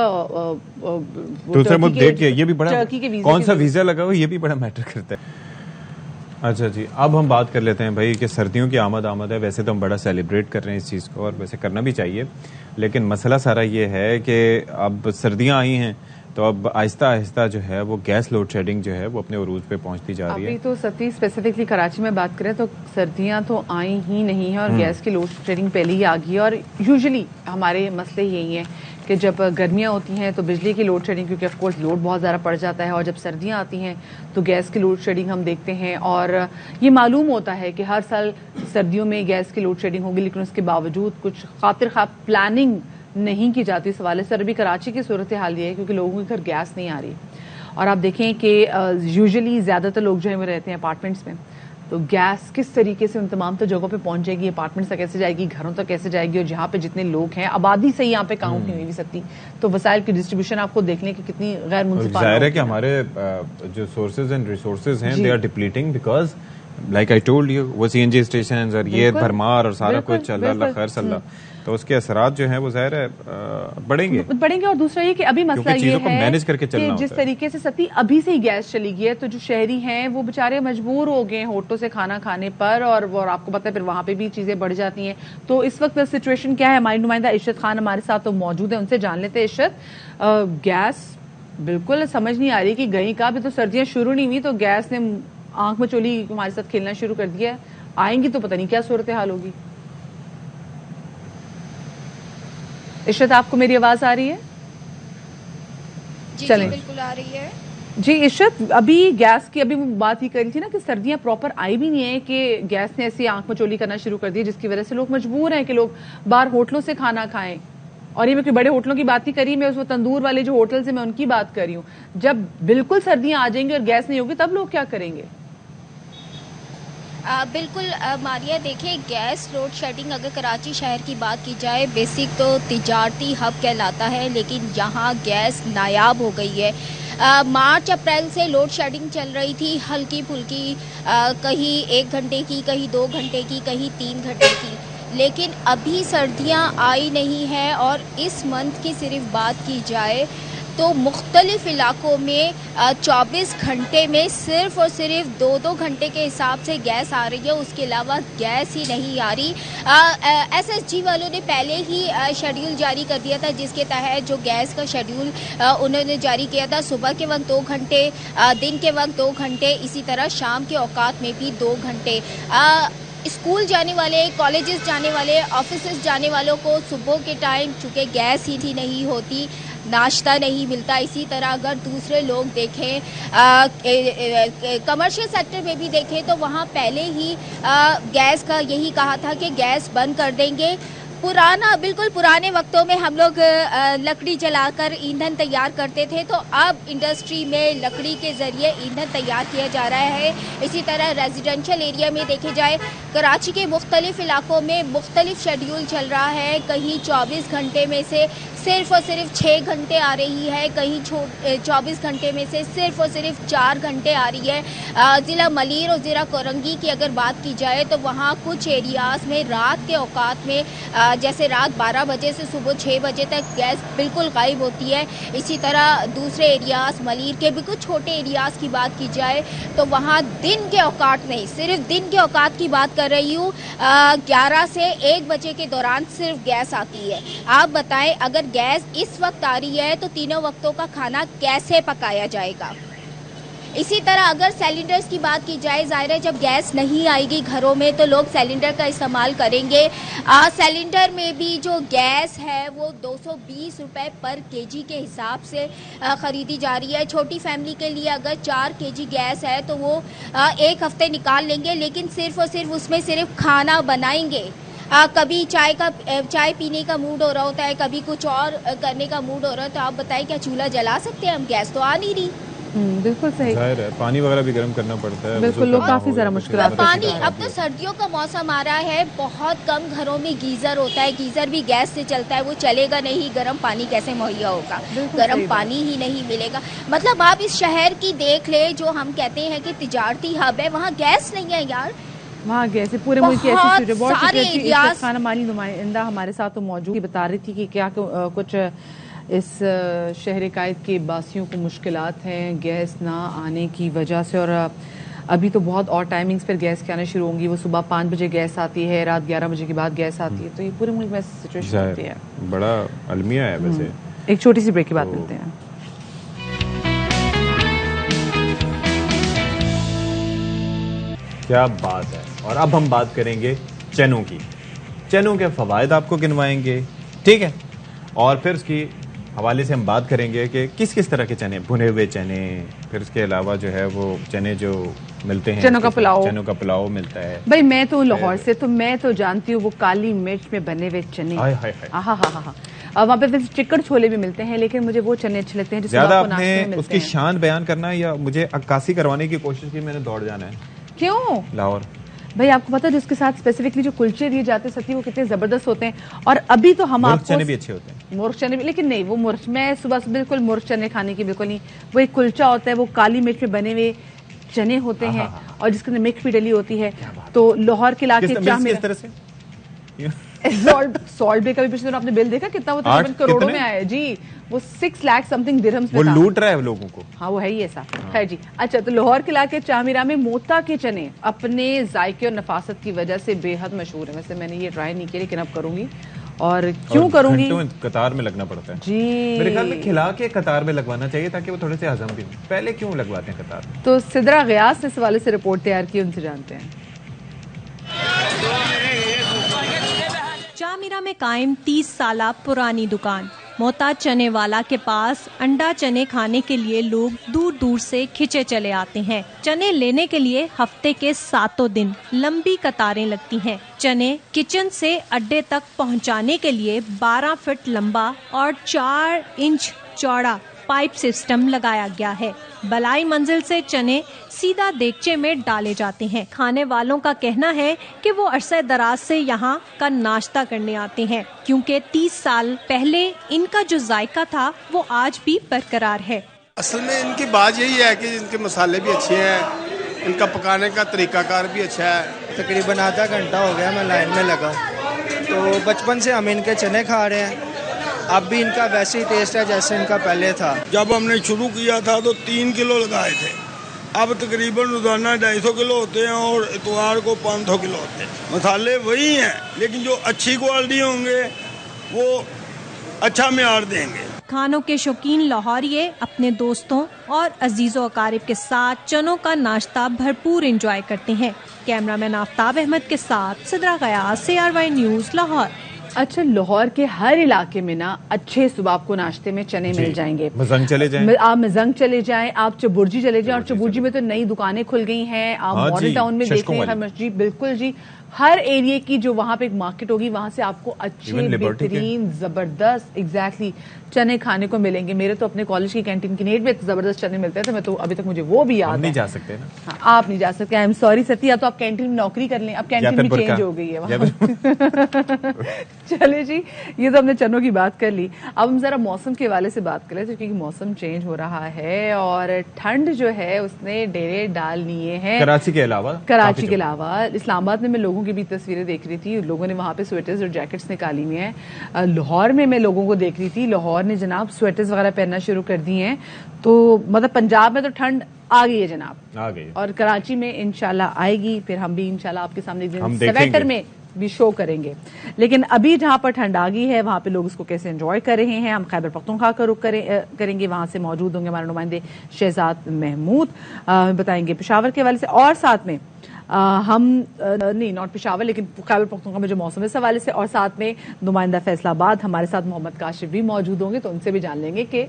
दूसरे मुल्क देख के ये भी बड़ा, टर्की के वीजा कौन सा वीजा लगा हो ये भी बड़ा मैटर करता है। अच्छा जी, अब हम बात कर लेते हैं भाई कि सर्दियों की आमद है। वैसे तो हम बड़ा सेलिब्रेट कर रहे हैं इस चीज़ को, और वैसे करना भी चाहिए, लेकिन मसला सारा ये है कि अब सर्दियां आई हैं तो अब आहिस्ता आहिस्ता जो है वो गैस लोड शेडिंग जो है वो अपने उरूज पे पहुंचती जा रही है। अभी तो सती स्पेसिफिकली कराची में बात करें तो सर्दियां तो आई ही नहीं है और गैस की लोड शेडिंग पहले ही आ गई है। और यूजुअली हमारे मसले यही हैं कि जब गर्मियां होती हैं तो बिजली की लोड शेडिंग, क्योंकि ऑफ कोर्स लोड बहुत ज़्यादा पड़ जाता है, और जब सर्दियां आती हैं तो गैस की लोड शेडिंग हम देखते हैं। और ये मालूम होता है कि हर साल सर्दियों में गैस की लोड शेडिंग होगी, लेकिन उसके बावजूद कुछ खातिर खा प्लानिंग नहीं की जाती इस हवाले से। अभी कराची की सूरत हाल ये है क्योंकि लोगों के घर गैस नहीं आ रही, और आप देखें कि यूजुअली ज़्यादातर लोग जो है वो रहते हैं अपार्टमेंट्स में, तो गैस किस तरीके से उन तमाम तो जगहों पे पहुंच जाएगी, अपार्टमेंट्स तक कैसे जाएगी, घरों तक कैसे जाएगी, और जहाँ पे जितने लोग हैं आबादी से यहाँ पे काउंट नहीं हो भी सकती, तो वसाइल की डिस्ट्रीब्यूशन आपको देख लें कि कितनी गैर मुनसिफाल। जाहिर है कि हमारे जो सोर्सेज एंड रिसोर्सेज हैं they are depleting, because like I told you वो सीएनजी स्टेशन और ये भरमार और सारा कुछ अल्लाह खैर सल्ला, तो उसके असरात जो हैं वो जाहिर है बढ़ेंगे। और दूसरा ये कि अभी मसला ये है मैनेज करके चलना कि जिस तरीके से सती अभी से ही गैस चली गई है, तो जो शहरी हैं वो बेचारे मजबूर हो गए होटलों से खाना खाने पर, और आपको पता है फिर वहां पे भी चीजें बढ़ जाती हैं। तो इस वक्त सिचुएशन क्या है, हमारी नुमाइंदा इशरत खान हमारे साथ तो मौजूद है, उनसे जान लेते हैं। इशरत, गैस बिल्कुल समझ नहीं आ रही कि गई का, अभी तो सर्दियां शुरू नहीं हुई तो गैस ने आंख में चोली हमारे साथ खेलना शुरू कर दिया है, आएंगी तो पता नहीं क्या सूरत हाल होगी। इशरत, आपको मेरी आवाज आ रही है? जी बिल्कुल आ रही है जी। इशरत, अभी गैस की अभी बात ही करी थी ना कि सर्दियां प्रॉपर आई भी नहीं है कि गैस ने ऐसी आंख में चोली करना शुरू कर दी, जिसकी वजह से लोग मजबूर हैं कि लोग बाहर होटलों से खाना खाएं। और ये मैं कोई बड़े होटलों की बात नहीं करी, मैं उस तंदूर वाले जो होटल से मैं उनकी बात कर रही हूँ। जब बिल्कुल सर्दियां आ जाएंगी और गैस नहीं होगी तब लोग क्या करेंगे? बिल्कुल मारिया, देखिए गैस लोड शेडिंग अगर कराची शहर की बात की जाए, बेसिक तो तिजारती हब कहलाता है, लेकिन यहाँ गैस नायाब हो गई है। मार्च अप्रैल से लोड शेडिंग चल रही थी हल्की फुल्की, कहीं 1 घंटे की, कहीं 2 घंटे की, कहीं 3 घंटे की, लेकिन अभी सर्दियां आई नहीं है। और इस मंथ की सिर्फ बात की जाए तो मुख्तलिफ इलाकों में 24 घंटे में सिर्फ और सिर्फ 2-2 घंटे के हिसाब से गैस आ रही है, उसके अलावा गैस ही नहीं आ रही। SSG वालों ने पहले ही शेड्यूल जारी कर दिया था, जिसके तहत जो गैस का शेड्यूल उन्होंने जारी किया था, सुबह के वक्त 2 घंटे, दिन के वक्त 2 घंटे, इसी तरह शाम के औकात में भी 2 घंटे। स्कूल जाने वाले, कॉलेजेस जाने वाले, ऑफिसेस जाने वालों को सुबह के टाइम चूँकि गैस ही नहीं होती, नाश्ता नहीं मिलता। इसी तरह अगर दूसरे लोग देखें, कमर्शियल सेक्टर में भी देखें तो वहाँ पहले ही गैस का यही कहा था कि गैस बंद कर देंगे। बिल्कुल पुराने वक्तों में हम लोग लकड़ी जलाकर ईंधन तैयार करते थे, तो अब इंडस्ट्री में लकड़ी के जरिए ईंधन तैयार किया जा रहा है। इसी तरह रेजिडेंशियल एरिया में देखे जाए, कराची के मुख्तलिफ इलाकों में मुख्तलिफ शेड्यूल चल रहा है। कहीं 24 घंटे में से सिर्फ और सिर्फ 6 घंटे आ रही है, कहीं 24 घंटे में से सिर्फ और सिर्फ 4 घंटे आ रही है। ज़िला मलीर और ज़िला कोरंगी की अगर बात की जाए तो वहाँ कुछ एरियाज़ में रात के औकात में जैसे रात 12 बजे से सुबह 6 बजे तक गैस बिल्कुल गायब होती है। इसी तरह दूसरे एरियाज़, मलीर के भी कुछ छोटे एरियाज़ की बात की जाए तो वहाँ दिन के औकात नहीं, सिर्फ दिन के औकात की बात कर रही हूँ, 11 से 1 बजे के दौरान सिर्फ गैस आती है। आप बताएं, अगर गैस इस वक्त आ रही है तो तीनों वक्तों का खाना कैसे पकाया जाएगा? इसी तरह अगर सिलेंडर्स की बात की जाए, जाहिर है जब गैस नहीं आएगी घरों में तो लोग सिलेंडर का इस्तेमाल करेंगे। सिलेंडर में भी जो गैस है वो 220 रुपए पर केजी के हिसाब से ख़रीदी जा रही है। छोटी फैमिली के लिए अगर 4 केजी गैस है तो वो 1 हफ्ते निकाल लेंगे, लेकिन सिर्फ और सिर्फ उसमें सिर्फ खाना बनाएंगे। कभी चाय पीने का मूड हो रहा होता है, कभी कुछ और करने का मूड हो रहा है, तो आप बताएं क्या चूल्हा जला सकते हैं हम? गैस तो आ नहीं रही। बिल्कुल सही, जाहिर है पानी वगैरह भी गर्म करना पड़ता है, बिल्कुल लोग काफी ज़रा मुश्किल पानी। अब तो सर्दियों का मौसम आ रहा है, बहुत कम घरों में गीजर होता है, गीजर भी गैस से चलता है, वो चलेगा नहीं, गर्म पानी कैसे मुहैया होगा? गर्म पानी ही नहीं मिलेगा। मतलब आप इस शहर की देख ले, जो हम कहते हैं कि तिजारती हब है, वहाँ गैस नहीं है यार। वहाँ गए थे पूरे मुल्क की ऐसी बहुत सिचुएशन। बहुत सारे शुक्रिया कि एरियाज- इशरत खान हमारी नुमाइंदा हमारे साथ तो मौजूद ही बता रही थी कि क्या कुछ इस शहर कायद के बासियों को मुश्किलात हैं गैस ना आने की वजह से। और अभी तो बहुत और टाइमिंग्स पर गैस के आने शुरू होंगी। वो सुबह 5 बजे गैस आती है, रात 11 बजे के बाद गैस आती है। तो ये पूरे मुल्क में सिचुएशन होती है। बड़ा अलमिया है वैसे। एक छोटी सी ब्रेक के बाद मिलते हैं। क्या बात है। और अब हम बात करेंगे चनों की। चनों के फवायद आपको गिनवाएंगे, ठीक है, और फिर उसकी हवाले से हम बात करेंगे कि किस किस तरह के चने, भुने हुए चने, फिर उसके अलावा जो है वो चने जो मिलते हैं, चनों का पुलाव, चनों का पुलाव मिलता है। भाई मैं तो लाहौर से, तो मैं तो जानती हूँ वो काली मिर्च में बने हुए चने। हाय हाय हाय। हाँ। वहाँ पे चिकड़ छोले भी मिलते हैं, लेकिन मुझे वो चने अच्छे लगते हैं जो ज्यादा सुबह को नाश्ते में आपने मिलते उसकी हैं। शान बयान करना है या मुझे अक्कासी करवाने की कोशिश की? मैंने दौड़ जाना है क्यों लाहौर। भाई आपको पता है जिसके साथ स्पेसिफिकली जो कुलचे दिए जाते हैं सती, वो कितने जबरदस्त होते हैं। और अभी तो हम मुर्ग आपको चने भी अच्छे होते हैं। मुर्ग चने भी, लेकिन नहीं वो मुर्ग, मैं सुबह से बिल्कुल मुर्ग चने खाने की बिल्कुल नहीं। वो एक कुलचा होता है, वो काली मिर्च में बने हुए चने होते हैं और जिसके अंदर मिक्स भी डली होती है। तो लाहौर के इलाके किस तरह से सॉल्ट भी कभी पिछले दिनों आपने बिल देखा कितना? वो तकरीबन करोड़ों में आया है जी। वो 6 लाख समथिंग दिरहम्स वो में था। लूट रहा है लोगों को। हाँ वो है ही ऐसा। खैर जी, अच्छा तो लाहौर के इलाके चामीरा में मोता के चने अपने जायके और नफासत की वजह से बेहद मशहूर है। वैसे मैंने ये ट्राई नहीं किया लेकिन अब करूंगी। और क्यों करूंगी? कतार में लगना पड़ता है जी। मेरे ख्याल में खिला के कतार में लगवाना चाहिए ताकि वो थोड़े से हजम भी हो। पहले क्यों लगवाते हैं कतार में? तो सिद्रा गयास ने इस हवाले से रिपोर्ट तैयार की, उनसे जानते हैं। चामीरा में कायम 30 साला पुरानी दुकान मोहताज चने वाला के पास अंडा चने खाने के लिए लोग दूर दूर से खिंचे चले आते हैं। चने लेने के लिए हफ्ते के 7 दिन लंबी कतारें लगती हैं। चने किचन से अड्डे तक पहुंचाने के लिए 12 फीट लंबा और 4 इंच चौड़ा पाइप सिस्टम लगाया गया है। बलाई मंजिल से चने सीधा देगचे में डाले जाते हैं। खाने वालों का कहना है कि वो अरसे दराज से यहाँ का नाश्ता करने आते हैं क्योंकि 30 साल पहले इनका जो जायका था वो आज भी बरकरार है। असल में इनकी बात यही है कि इनके मसाले भी अच्छे हैं, इनका पकाने का तरीकाकार भी अच्छा है। तकरीबन आधा घंटा हो गया मैं लाइन में लगा। तो बचपन से हम इनके चने खा रहे हैं, अब भी इनका वैसे ही टेस्ट है जैसे इनका पहले था। जब हमने शुरू किया था तो 3 किलो लगाए थे, अब तकरीबन रोजाना 250 किलो होते हैं और इतवार को 500 किलो होते हैं। मसाले वही हैं लेकिन जो अच्छी क्वालिटी होंगे वो अच्छा म्यार देंगे। खानों के शौकीन लाहौरिये अपने दोस्तों और अजीजों अकारिब के साथ चनों का नाश्ता भरपूर एंजॉय करते हैं। कैमरामैन आफ्ताब अहमद के साथ सिद्रा गयास, CRY न्यूज, लाहौर। अच्छा, लाहौर के हर इलाके में ना अच्छे सुबह आपको नाश्ते में चने मिल जाएंगे। मजंग चले जाएं, आप मजंग चले जाएं, आप चबुर्जी चले जाएं। और चबुर्जी में तो नई दुकानें खुल गई हैं। आप मॉडल टाउन में देख रहे हैं जी, बिल्कुल जी। हर एरिया की जो वहाँ पे एक मार्केट होगी वहाँ से आपको अच्छे बेहतरीन जबरदस्त एग्जैक्टली चने खाने को मिलेंगे। मेरे तो अपने कॉलेज की कैंटीन की नेट में जबरदस्त चने मिलते थे। मैं तो अभी तक मुझे वो भी याद है। नहीं जा सकते ना। हाँ, आप नहीं जा सकते। आई एम सॉरी सती, आप तो आप कैंटीन में नौकरी कर लें। अब कैंटीन भी चेंज हो गई है वहाँ। चले जी, ये तो हमने चनों की बात कर ली। अब हम जरा मौसम के हवाले से बात कर लेते क्योंकि मौसम चेंज हो रहा है और ठंड जो है उसने डेरे डाल लिए हैं। कराची के अलावा इस्लामाबाद में मैं लोगों की भी तस्वीरें देख रही थी। लोगों ने वहां पे स्वेटर्स और जैकेट्स निकाली हुई हैं। लाहौर में मैं लोगों को देख रही थी, लाहौर ने जनाब स्वेटर्स वगैरह पहनना शुरू कर दी हैं। तो मतलब पंजाब में तो ठंड आ गई है जनाब, आ गई। और कराची में इंशाल्लाह आएगी। फिर हम भी इंशाल्लाह आपके सामने स्वेटर में भी शो करेंगे। लेकिन अभी जहां पर ठंड आ गई है वहां पे लोग इसको कैसे एंजॉय कर रहे हैं, हम खैबर पख्तूनख्वा का रुख करेंगे। वहां से मौजूद होंगे हमारे नुमाइंदे शहजाद महमूद, बताएंगे पेशावर के हवाले से। और साथ में हम नहीं नॉट पेशावर लेकिन खैबर पख्तूनख्वा में जो मौसम है इस हवाले से। और साथ में नुमाइंदा फैसलाबाद हमारे साथ मोहम्मद काशिफ भी मौजूद होंगे, तो उनसे भी जान लेंगे कि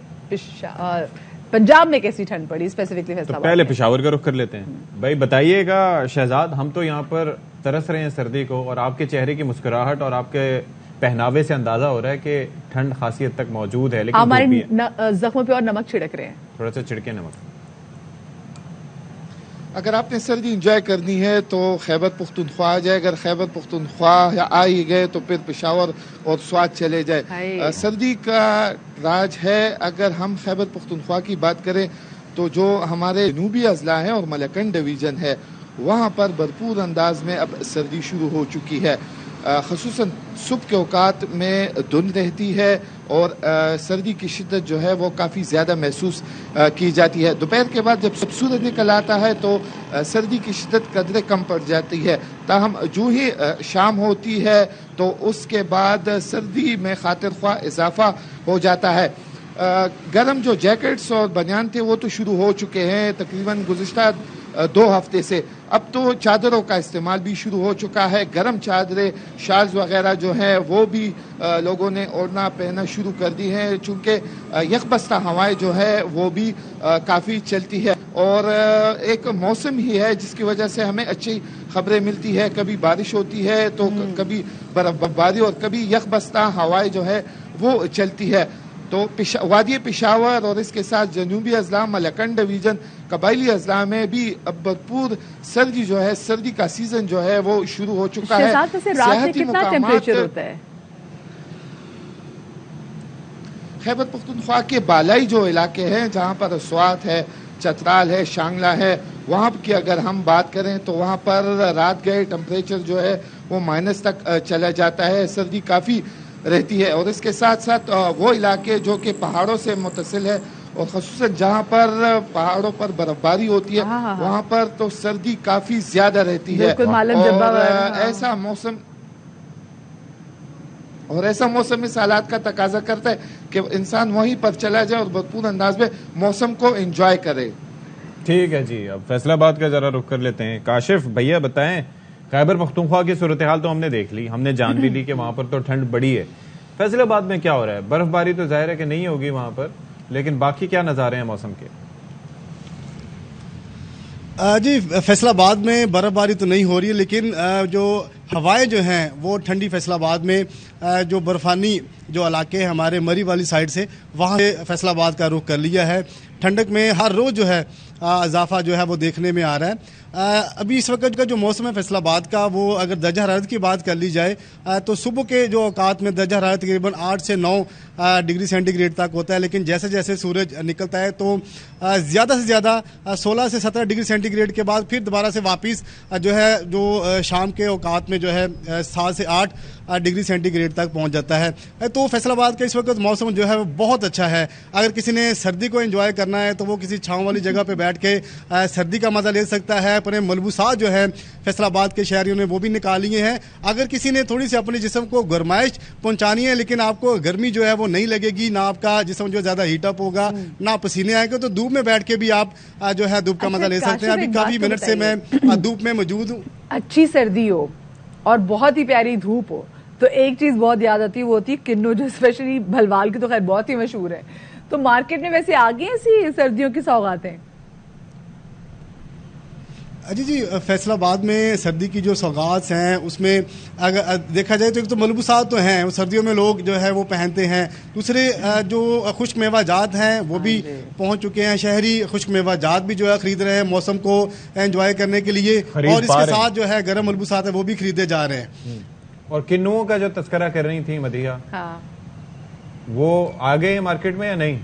पंजाब में कैसी ठंड पड़ी स्पेसिफिकली फैसलाबाद। तो पहले पेशावर का रुख कर लेते हैं। भाई बताइएगा शहजाद, हम तो यहाँ पर तरस रहे हैं सर्दी को और आपके चेहरे की मुस्कुराहट और आपके पहनावे से अंदाजा हो रहा है कि ठंड खासी हद तक मौजूद है, लेकिन हमारे जख्मों पे और नमक छिड़क रहे हैं, थोड़ा सा छिड़के नमक। अगर आपने सर्दी एंजॉय करनी है तो खैबर पख्तूनख्वा आ जाए, अगर खैबर पख्तूनख्वा आ ही गए तो फिर पेशावर और स्वात चले जाए। सर्दी का राज है। अगर हम खैबर पख्तूनख्वा की बात करें तो जो हमारे जनूबी अजला हैं और मलकन डिवीजन है वहाँ पर भरपूर अंदाज में अब सर्दी शुरू हो चुकी है। ख़ुसूसन सुबह के औकात में धुंध रहती है और सर्दी की शिद्दत जो है वो काफ़ी ज़्यादा महसूस की जाती है। दोपहर के बाद जब सूरज निकल आता है तो सर्दी की शिद्दत कदरे कम पड़ जाती है। ताहम जो ही शाम होती है तो उसके बाद सर्दी में खातिर ख्वाह इजाफा हो जाता है। गर्म जो जैकेट्स और बनियान थे वो तो शुरू हो चुके हैं तकरीबन गुज़िश्ता 2 हफ्ते से। अब तो चादरों का इस्तेमाल भी शुरू हो चुका है। गर्म चादरें, शाल्स वगैरह जो हैं वो भी लोगों ने ओढ़ना पहनना शुरू कर दी हैं, चूँकि यकबस्ता हवाएं जो है वो भी काफ़ी चलती है और एक मौसम ही है जिसकी वजह से हमें अच्छी खबरें मिलती है। कभी बारिश होती है तो कभी बर्फबारी और कभी यकबस्ता हवाएं जो है वो चलती है। तो वादी पेशावर और इसके साथ जनूबी अजला, मलकन डिवीजन, कबायली अजला में भी अब भरपूर सर्दी जो है, सर्दी का सीजन जो है वो शुरू हो चुका है। सियाहती टेम्परेचर होता है? खैबर पख्तूनख्वा के बालाई जो इलाके हैं जहाँ पर स्वात है, चतराल है, शांगला है, वहाँ की अगर हम बात करें तो वहाँ पर रात गए टेम्परेचर जो है वो माइनस तक चला जाता है। सर्दी काफ़ी रहती है और इसके साथ साथ वो इलाके जो कि पहाड़ों से मुतसिल है और ख़ुसूसन जहाँ पर पहाड़ों पर बर्फबारी होती है वहाँ पर तो सर्दी काफ़ी ज़्यादा रहती है और ऐसा मौसम इस हालात का तकाजा करता है कि इंसान वहीं पर चला जाए और भरपूर अंदाज में मौसम को एंजॉय करे। ठीक है जी, अब फैसलाबाद का जरा रुख कर लेते हैं। काशिफ भैया बताएं, खैबर पख्तूनख्वा की सूरत हाल तो हमने देख ली, हमने जान भी ली कि वहां पर तो ठंड बड़ी है। फैसलाबाद में क्या हो रहा है? बर्फबारी तो जाहिर है कि नहीं होगी वहां पर, लेकिन बाकी क्या नज़ारे हैं मौसम के? जी, फैसलाबाद में बर्फबारी तो नहीं हो रही है, लेकिन जो हवाएं जो हैं वो ठंडी फैसलाबाद में जो बर्फानी जो इलाके हमारे मरी वाली साइड से वहाँ से फैसलाबाद का रुख कर लिया है। ठंडक में हर रोज़ जो है इजाफा जो है वो देखने में आ रहा है। अभी इस वक्त का जो मौसम है फैसलाबाद का, वो अगर दर्जा हरारत की बात कर ली जाए तो सुबह के जो औकात में दर्जा हरारत तकरीबन 8 से 9 डिग्री सेंटीग्रेड तक होता है, लेकिन जैसे जैसे सूरज निकलता है तो ज़्यादा से ज़्यादा 16 से 17 डिग्री सेंटीग्रेड के बाद फिर दोबारा से वापस जो है जो शाम के औकात में जो है 7 से 8 डिग्री सेंटीग्रेड तक पहुंच जाता है। तो फैसलाबाद का इस वक्त मौसम जो है वो बहुत अच्छा है। अगर किसी ने सर्दी को एंजॉय करना है तो वो किसी छांव वाली जगह पे बैठ के सर्दी का मजा ले सकता है। अपने मलबूसात जो है फैसलाबाद के शहरियों ने वो भी निकाल लिए हैं। अगर किसी ने थोड़ी सी अपने जिस्म को गर्माइश पहुंचानी है लेकिन आपको गर्मी जो है वो नहीं लगेगी, ना आपका जिस्म जो ज्यादा हीटअप होगा, ना पसीने आएंगे, तो धूप में बैठ के भी आप जो है धूप का मजा ले सकते हैं। अभी काफी मिनट से मैं धूप में मौजूद हूँ। अच्छी सर्दी हो और बहुत ही प्यारी धूप हो तो एक चीज बहुत याद आती है, वो होती है किन्नू, जो स्पेशली भलवाल की तो खैर बहुत ही मशहूर है। तो मार्केट में वैसे आ गई ऐसी सर्दियों की सौगातें? जी, फैसलाबाद में सर्दी की जो सौगात हैं उसमें अगर देखा जाए तो एक तो मलबूसात तो हैं, वो सर्दियों में लोग जो है वो पहनते हैं। दूसरे जो खुश्क मेवा जात हैं वो भी पहुंच चुके हैं। शहरी खुश्क मेवा जात भी जो है खरीद रहे हैं मौसम को एंजॉय करने के लिए, और इसके साथ जो है गर्म मलबूसात है वो भी खरीदे जा रहे हैं। और किन्नुओं का जो तस्करा कर रही थी मदिया, वो आ गए मार्केट में या नहीं?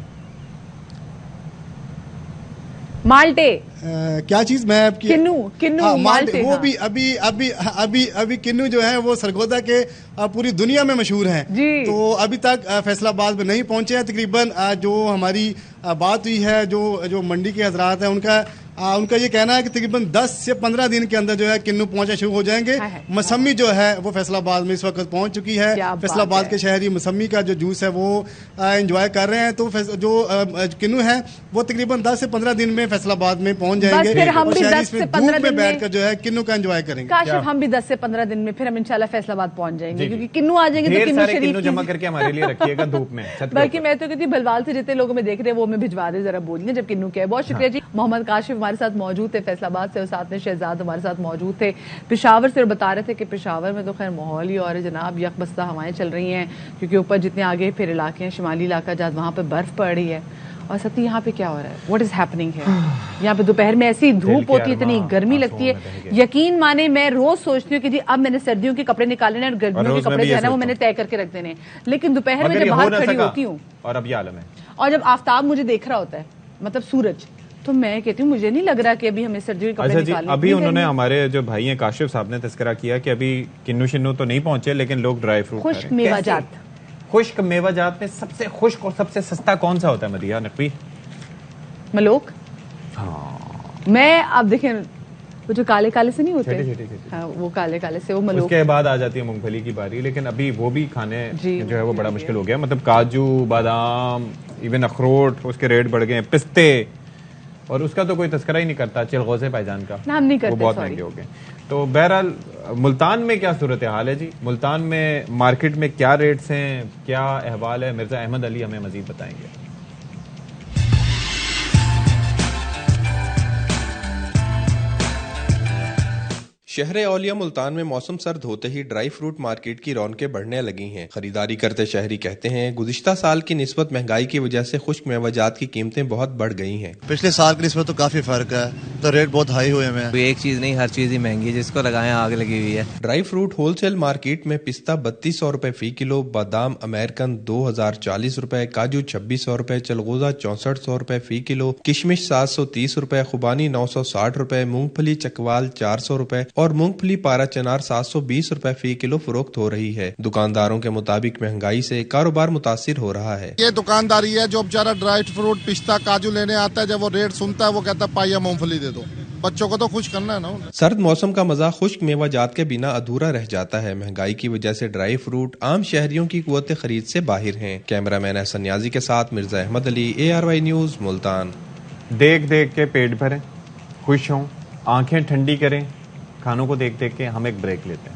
माल्टे क्या चीज? मैं आपकी किन्नू माल्टे, वो भी अभी किन्नू जो है वो सरगोदा के पूरी दुनिया में मशहूर हैं। तो अभी तक फैसलाबाद में नहीं पहुंचे हैं। तकरीबन जो हमारी बात हुई है जो मंडी के हजरात हैं उनका ये कहना है कि तकरीबन 10 से 15 दिन के अंदर जो है किन्नू पहुंचना शुरू हो जाएंगे। मौसमी जो है वो फैसलाबाद में इस वक्त पहुंच चुकी है। फैसलाबाद के शहरी मौसमी का जो जूस है वो एंजॉय कर रहे हैं। तो जो किन्नू है वो तकरीबन 10 से 15 दिन में फैसलाबाद में पहुंच जाएंगे और शहरी इसमें धूप में बैठकर जो है किन्नू का एंजॉय करेंगे। काशिफ, हम भी 10 से 15 दिन में फिर हम इंशाल्लाह फैसलाबाद पहुंच जाएंगे, क्योंकि किन्नू आ जाएंगे तो किन्नू शरीफ जमा करके हमारे लिए रखिएगा धूप में। बल्कि मैं तो कहती हूँ भलवाल से जितने लोगों में देख रहे हैं वो हमें भिजवा दे जरा बोलिए जब किन्नू के। बहुत शुक्रिया जी। मोहम्मद काशिफ हमारे साथ मौजूद थे फैसलाबाद से, और साथ में शहजाद हमारे साथ मौजूद थे पेशावर से, और बता रहे थे कि पेशावर में तो खैर माहौल ही और जनाब, यकबस्ता हवाएं चल रही हैं, क्योंकि ऊपर जितने आगे फिर इलाके हैं, शिमाली इलाका जहाँ वहाँ पे बर्फ पड़ रही है। और सती यहाँ पे क्या हो रहा है? व्हाट इज हैपनिंग है? यहाँ पे दोपहर में ऐसी धूप होती है, इतनी गर्मी लगती है, यकीन माने मैं रोज सोचती हूँ कि जी अब मैंने सर्दियों के कपड़े निकालने और गर्मियों के कपड़े जो है ना वो मैंने तय करके रख देने, लेकिन दोपहर में जब बाहर खड़ी होती हूँ और अब ये आलम है, और जब आफ्ताब मुझे देख रहा होता है, मतलब सूरज, तो मैं कहती हूँ मुझे नहीं लग रहा कि अभी हमें सर्दियों के कपड़े अच्छा जी, निकालने अभी की उन्होंने जरूरत हमारे जो भाई हैं काशिफ साहब ने तस्करा किया कि अभी किन्नू शिन्नू तो नहीं पहुंचे, लेकिन लोग ड्राई फ्रूट खा रहे खुश्क हैं। मेवाजात। कैसे? खुश्क मेवाजात में सबसे खुश्क और सबसे सस्ता कौन सा होता है मदिया नकवी? मलोक। हाँ, मैं अब देखें वो जो काले काले से नहीं होते, छोटे-छोटे। हाँ, वो काले काले से वो मलोक। उसके बाद आ जाती है मूंगफली की बारी, लेकिन अभी वो भी खाने जी, जो है वो बड़ा मुश्किल हो गया। मतलब काजू, बादाम, इवन अखरोट, उसके रेट बढ़ गए हैं, पिस्ते, और उसका तो कोई तस्करा ही नहीं करता। चिलगोज़े भाईजान का ना, हम नहीं करते, वो बहुत सॉरी। महंगे हो गए। तो बहरहाल मुल्तान में क्या सूरत हाल है जी? मुल्तान में मार्केट में क्या रेट्स हैं, क्या अहवाल है? मिर्जा अहमद अली हमें मजीद बताएंगे। शहर औलिया मुल्तान में मौसम सर्द होते ही ड्राई फ्रूट मार्केट की रौनकें बढ़ने लगी हैं। खरीदारी करते शहरी कहते हैं गुज़िश्ता साल की निस्बत महंगाई की वजह से खुश्क मेवाजात की कीमतें बहुत बढ़ गई हैं। पिछले साल की निस्बत तो काफी फर्क है, तो रेट बहुत हाई हुए हैं। एक चीज नहीं, हर चीज ही महंगी है, जिसको लगाएं आग लगी हुई है। ड्राई फ्रूट होलसेल मार्केट में पिस्ता 3200 रुपए फी किलो, बादाम अमेरिकन 2040 रुपए, काजू 2600 रुपए, चलगोजा 6400 रुपए फी किलो, किशमिश 730 रुपए, खुबानी 960 रुपए, मूंगफली चकवाल 400 रुपए और मूंगफली पारा चनार 720 रुपए फी किलो फरोख्त हो रही है। दुकानदारों के मुताबिक महंगाई से कारोबार मुतासिर हो रहा है। ये दुकानदारी है, जो बेचारा ड्राई फ्रूट पिस्ता काजू लेने आता है, जब वो रेट सुनता है वो कहता है पाइया मूंगफली दे दो। बच्चों को तो खुश करना है ना। सर्द मौसम का मजा खुश्क मेवाजात के बिना अधूरा रह जाता है। महंगाई की वजह से ड्राई फ्रूट आम शहरियों की कुव्वत खरीद से बाहर हैं। कैमरामैन एहसन नियाजी के साथ मिर्जा अहमद अली, ARY न्यूज, मुल्तान। देख देख के पेट भरें, खुश हों, आंखें ठंडी करें। खानों को देख देख के हम एक ब्रेक लेते हैं।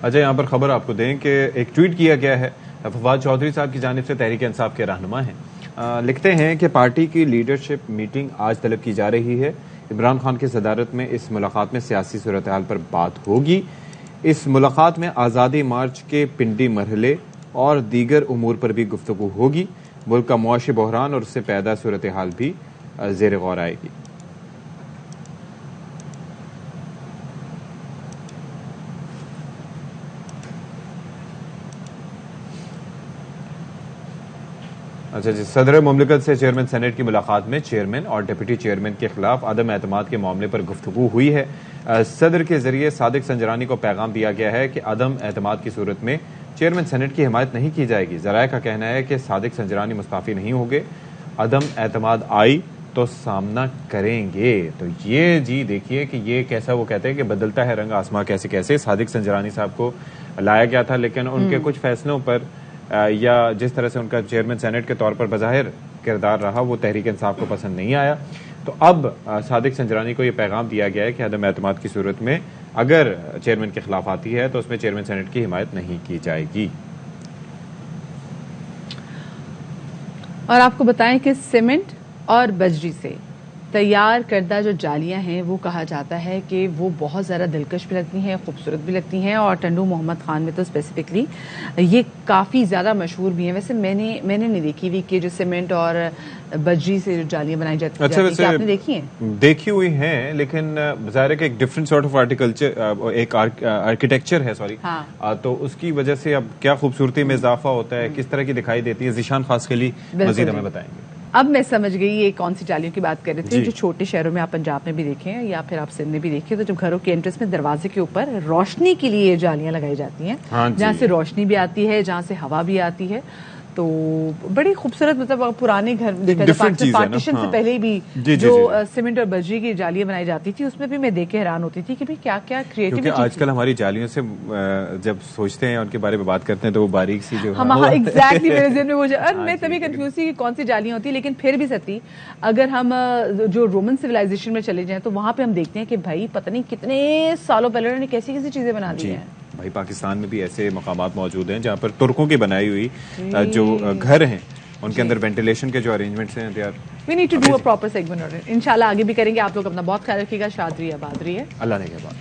अच्छा, यहाँ पर खबर आपको दें कि एक ट्वीट किया गया है फवाद चौधरी साहब की जानिब से, तहरीक इंसाफ के रहनुमा हैं। लिखते हैं कि पार्टी की लीडरशिप मीटिंग आज तलब की जा रही है। इमरान खान की सदारत में इस मुलाकात में सियासी सूरत हाल पर बात होगी। इस मुलाकात में आज़ादी मार्च के पिंडी मरहले और दीगर उमूर पर भी गुफ्तगू होगी। मुल्क का मुआशी बहरान और उससे पैदा सूरत हाल भी ज़ेर गौर आएगी। अच्छा जी, सदर मुमलिकत से चेयरमैन सेनेट की मुलाकात में चेयरमैन और डिप्टी चेयरमैन के खिलाफ अदम एतमाद के मामले पर गुफ्तगू हुई है। सदर के जरिए सादिक संजरानी को पैगाम दिया गया है कि अदम एतमाद की सूरत में चेयरमैन सेनेट की हिमायत नहीं की जाएगी। ज़राए का कहना है कि सादिक संजरानी मुस्ताफ़ी नहीं होंगे, अदम एतमाद आई तो सामना करेंगे। तो ये जी देखिए कि ये कैसा, वो कहते हैं कि बदलता है रंग आसमां कैसे कैसे। सादिक संजरानी साहब को लाया गया था, लेकिन उनके कुछ फैसलों पर या जिस तरह से उनका चेयरमैन सेनेट के तौर पर बज़ाहिर किरदार रहा, वो तहरीक इंसाफ को पसंद नहीं आया। तो अब सादिक संजरानी को यह पैगाम दिया गया है कि अदम एतमाद की सूरत में अगर चेयरमैन के खिलाफ आती है तो उसमें चेयरमैन सेनेट की हिमायत नहीं की जाएगी। और आपको बताएं कि सीमेंट और बजरी से तैयार करदा जो जालियां हैं वो कहा जाता है कि वो बहुत ज़्यादा दिलकश भी लगती हैं, खूबसूरत भी लगती हैं, और टंडू मोहम्मद खान में तो स्पेसिफिकली ये काफ़ी ज़्यादा मशहूर भी हैं। वैसे मैंने नहीं देखी हुई कि जो सीमेंट और बजरी से जो जालियां बनाई जाती अच्छा, हैं, आपने देखी हैं? देखी हुई हैं, लेकिन ज़ाहिर है कि एक डिफरेंट सॉर्ट ऑफ आर्टिकल्चर, एक आर्किटेक्चर है, सॉरी। हाँ। तो उसकी वजह से अब क्या खूबसूरती में इजाफा होता है, किस तरह की दिखाई देती है, ज़ीशान खास के लिए मजीद हमें बताएंगे। अब मैं समझ गई ये कौन सी जालियों की बात कर रहे थे। जो छोटे शहरों में आप पंजाब में भी देखें या फिर आप सिंध में भी देखें, तो जब घरों के एंट्रेंस में दरवाजे के ऊपर रोशनी के लिए जालियां लगाई जाती हैं, जहां से रोशनी भी आती है, जहां से हवा भी आती है। तो बड़ी खूबसूरत, मतलब पुराने घर पार्टीशन से पहले भी जो सीमेंट और बजरी की जालियां बनाई जाती थी, उसमें भी मैं देख के हैरान होती थी कि भाई क्या क्या क्रिएटिविटी। क्योंकि आजकल हमारी जालियों से जब सोचते हैं उनके बारे में बात करते हैं तो वो बारीक सी जो एग्जैक्टली मेरे ज़हन में वो मैं तभी कंफ्यूज थी कि कौन सी जालियां होती है। लेकिन फिर भी सती, अगर हम जो रोमन सिविलाइजेशन में चले जाएं तो वहां पे हम देखते हैं कि भाई पता नहीं कितने सालों पहले उन्होंने कैसी कैसी चीजें बना दी हैं। भाई पाकिस्तान में भी ऐसे मकामात मौजूद हैं जहाँ पर तुर्कों की बनाई हुई जो घर हैं उनके अंदर वेंटिलेशन के जो अरेंजमेंट्स हैं, we need to do a proper segment. इंशाल्लाह आगे भी करेंगे। आप लोग अपना बहुत ख्याल रखिएगा। शाद रहिए, आबाद रहिए। अल्लाह ने के बाद।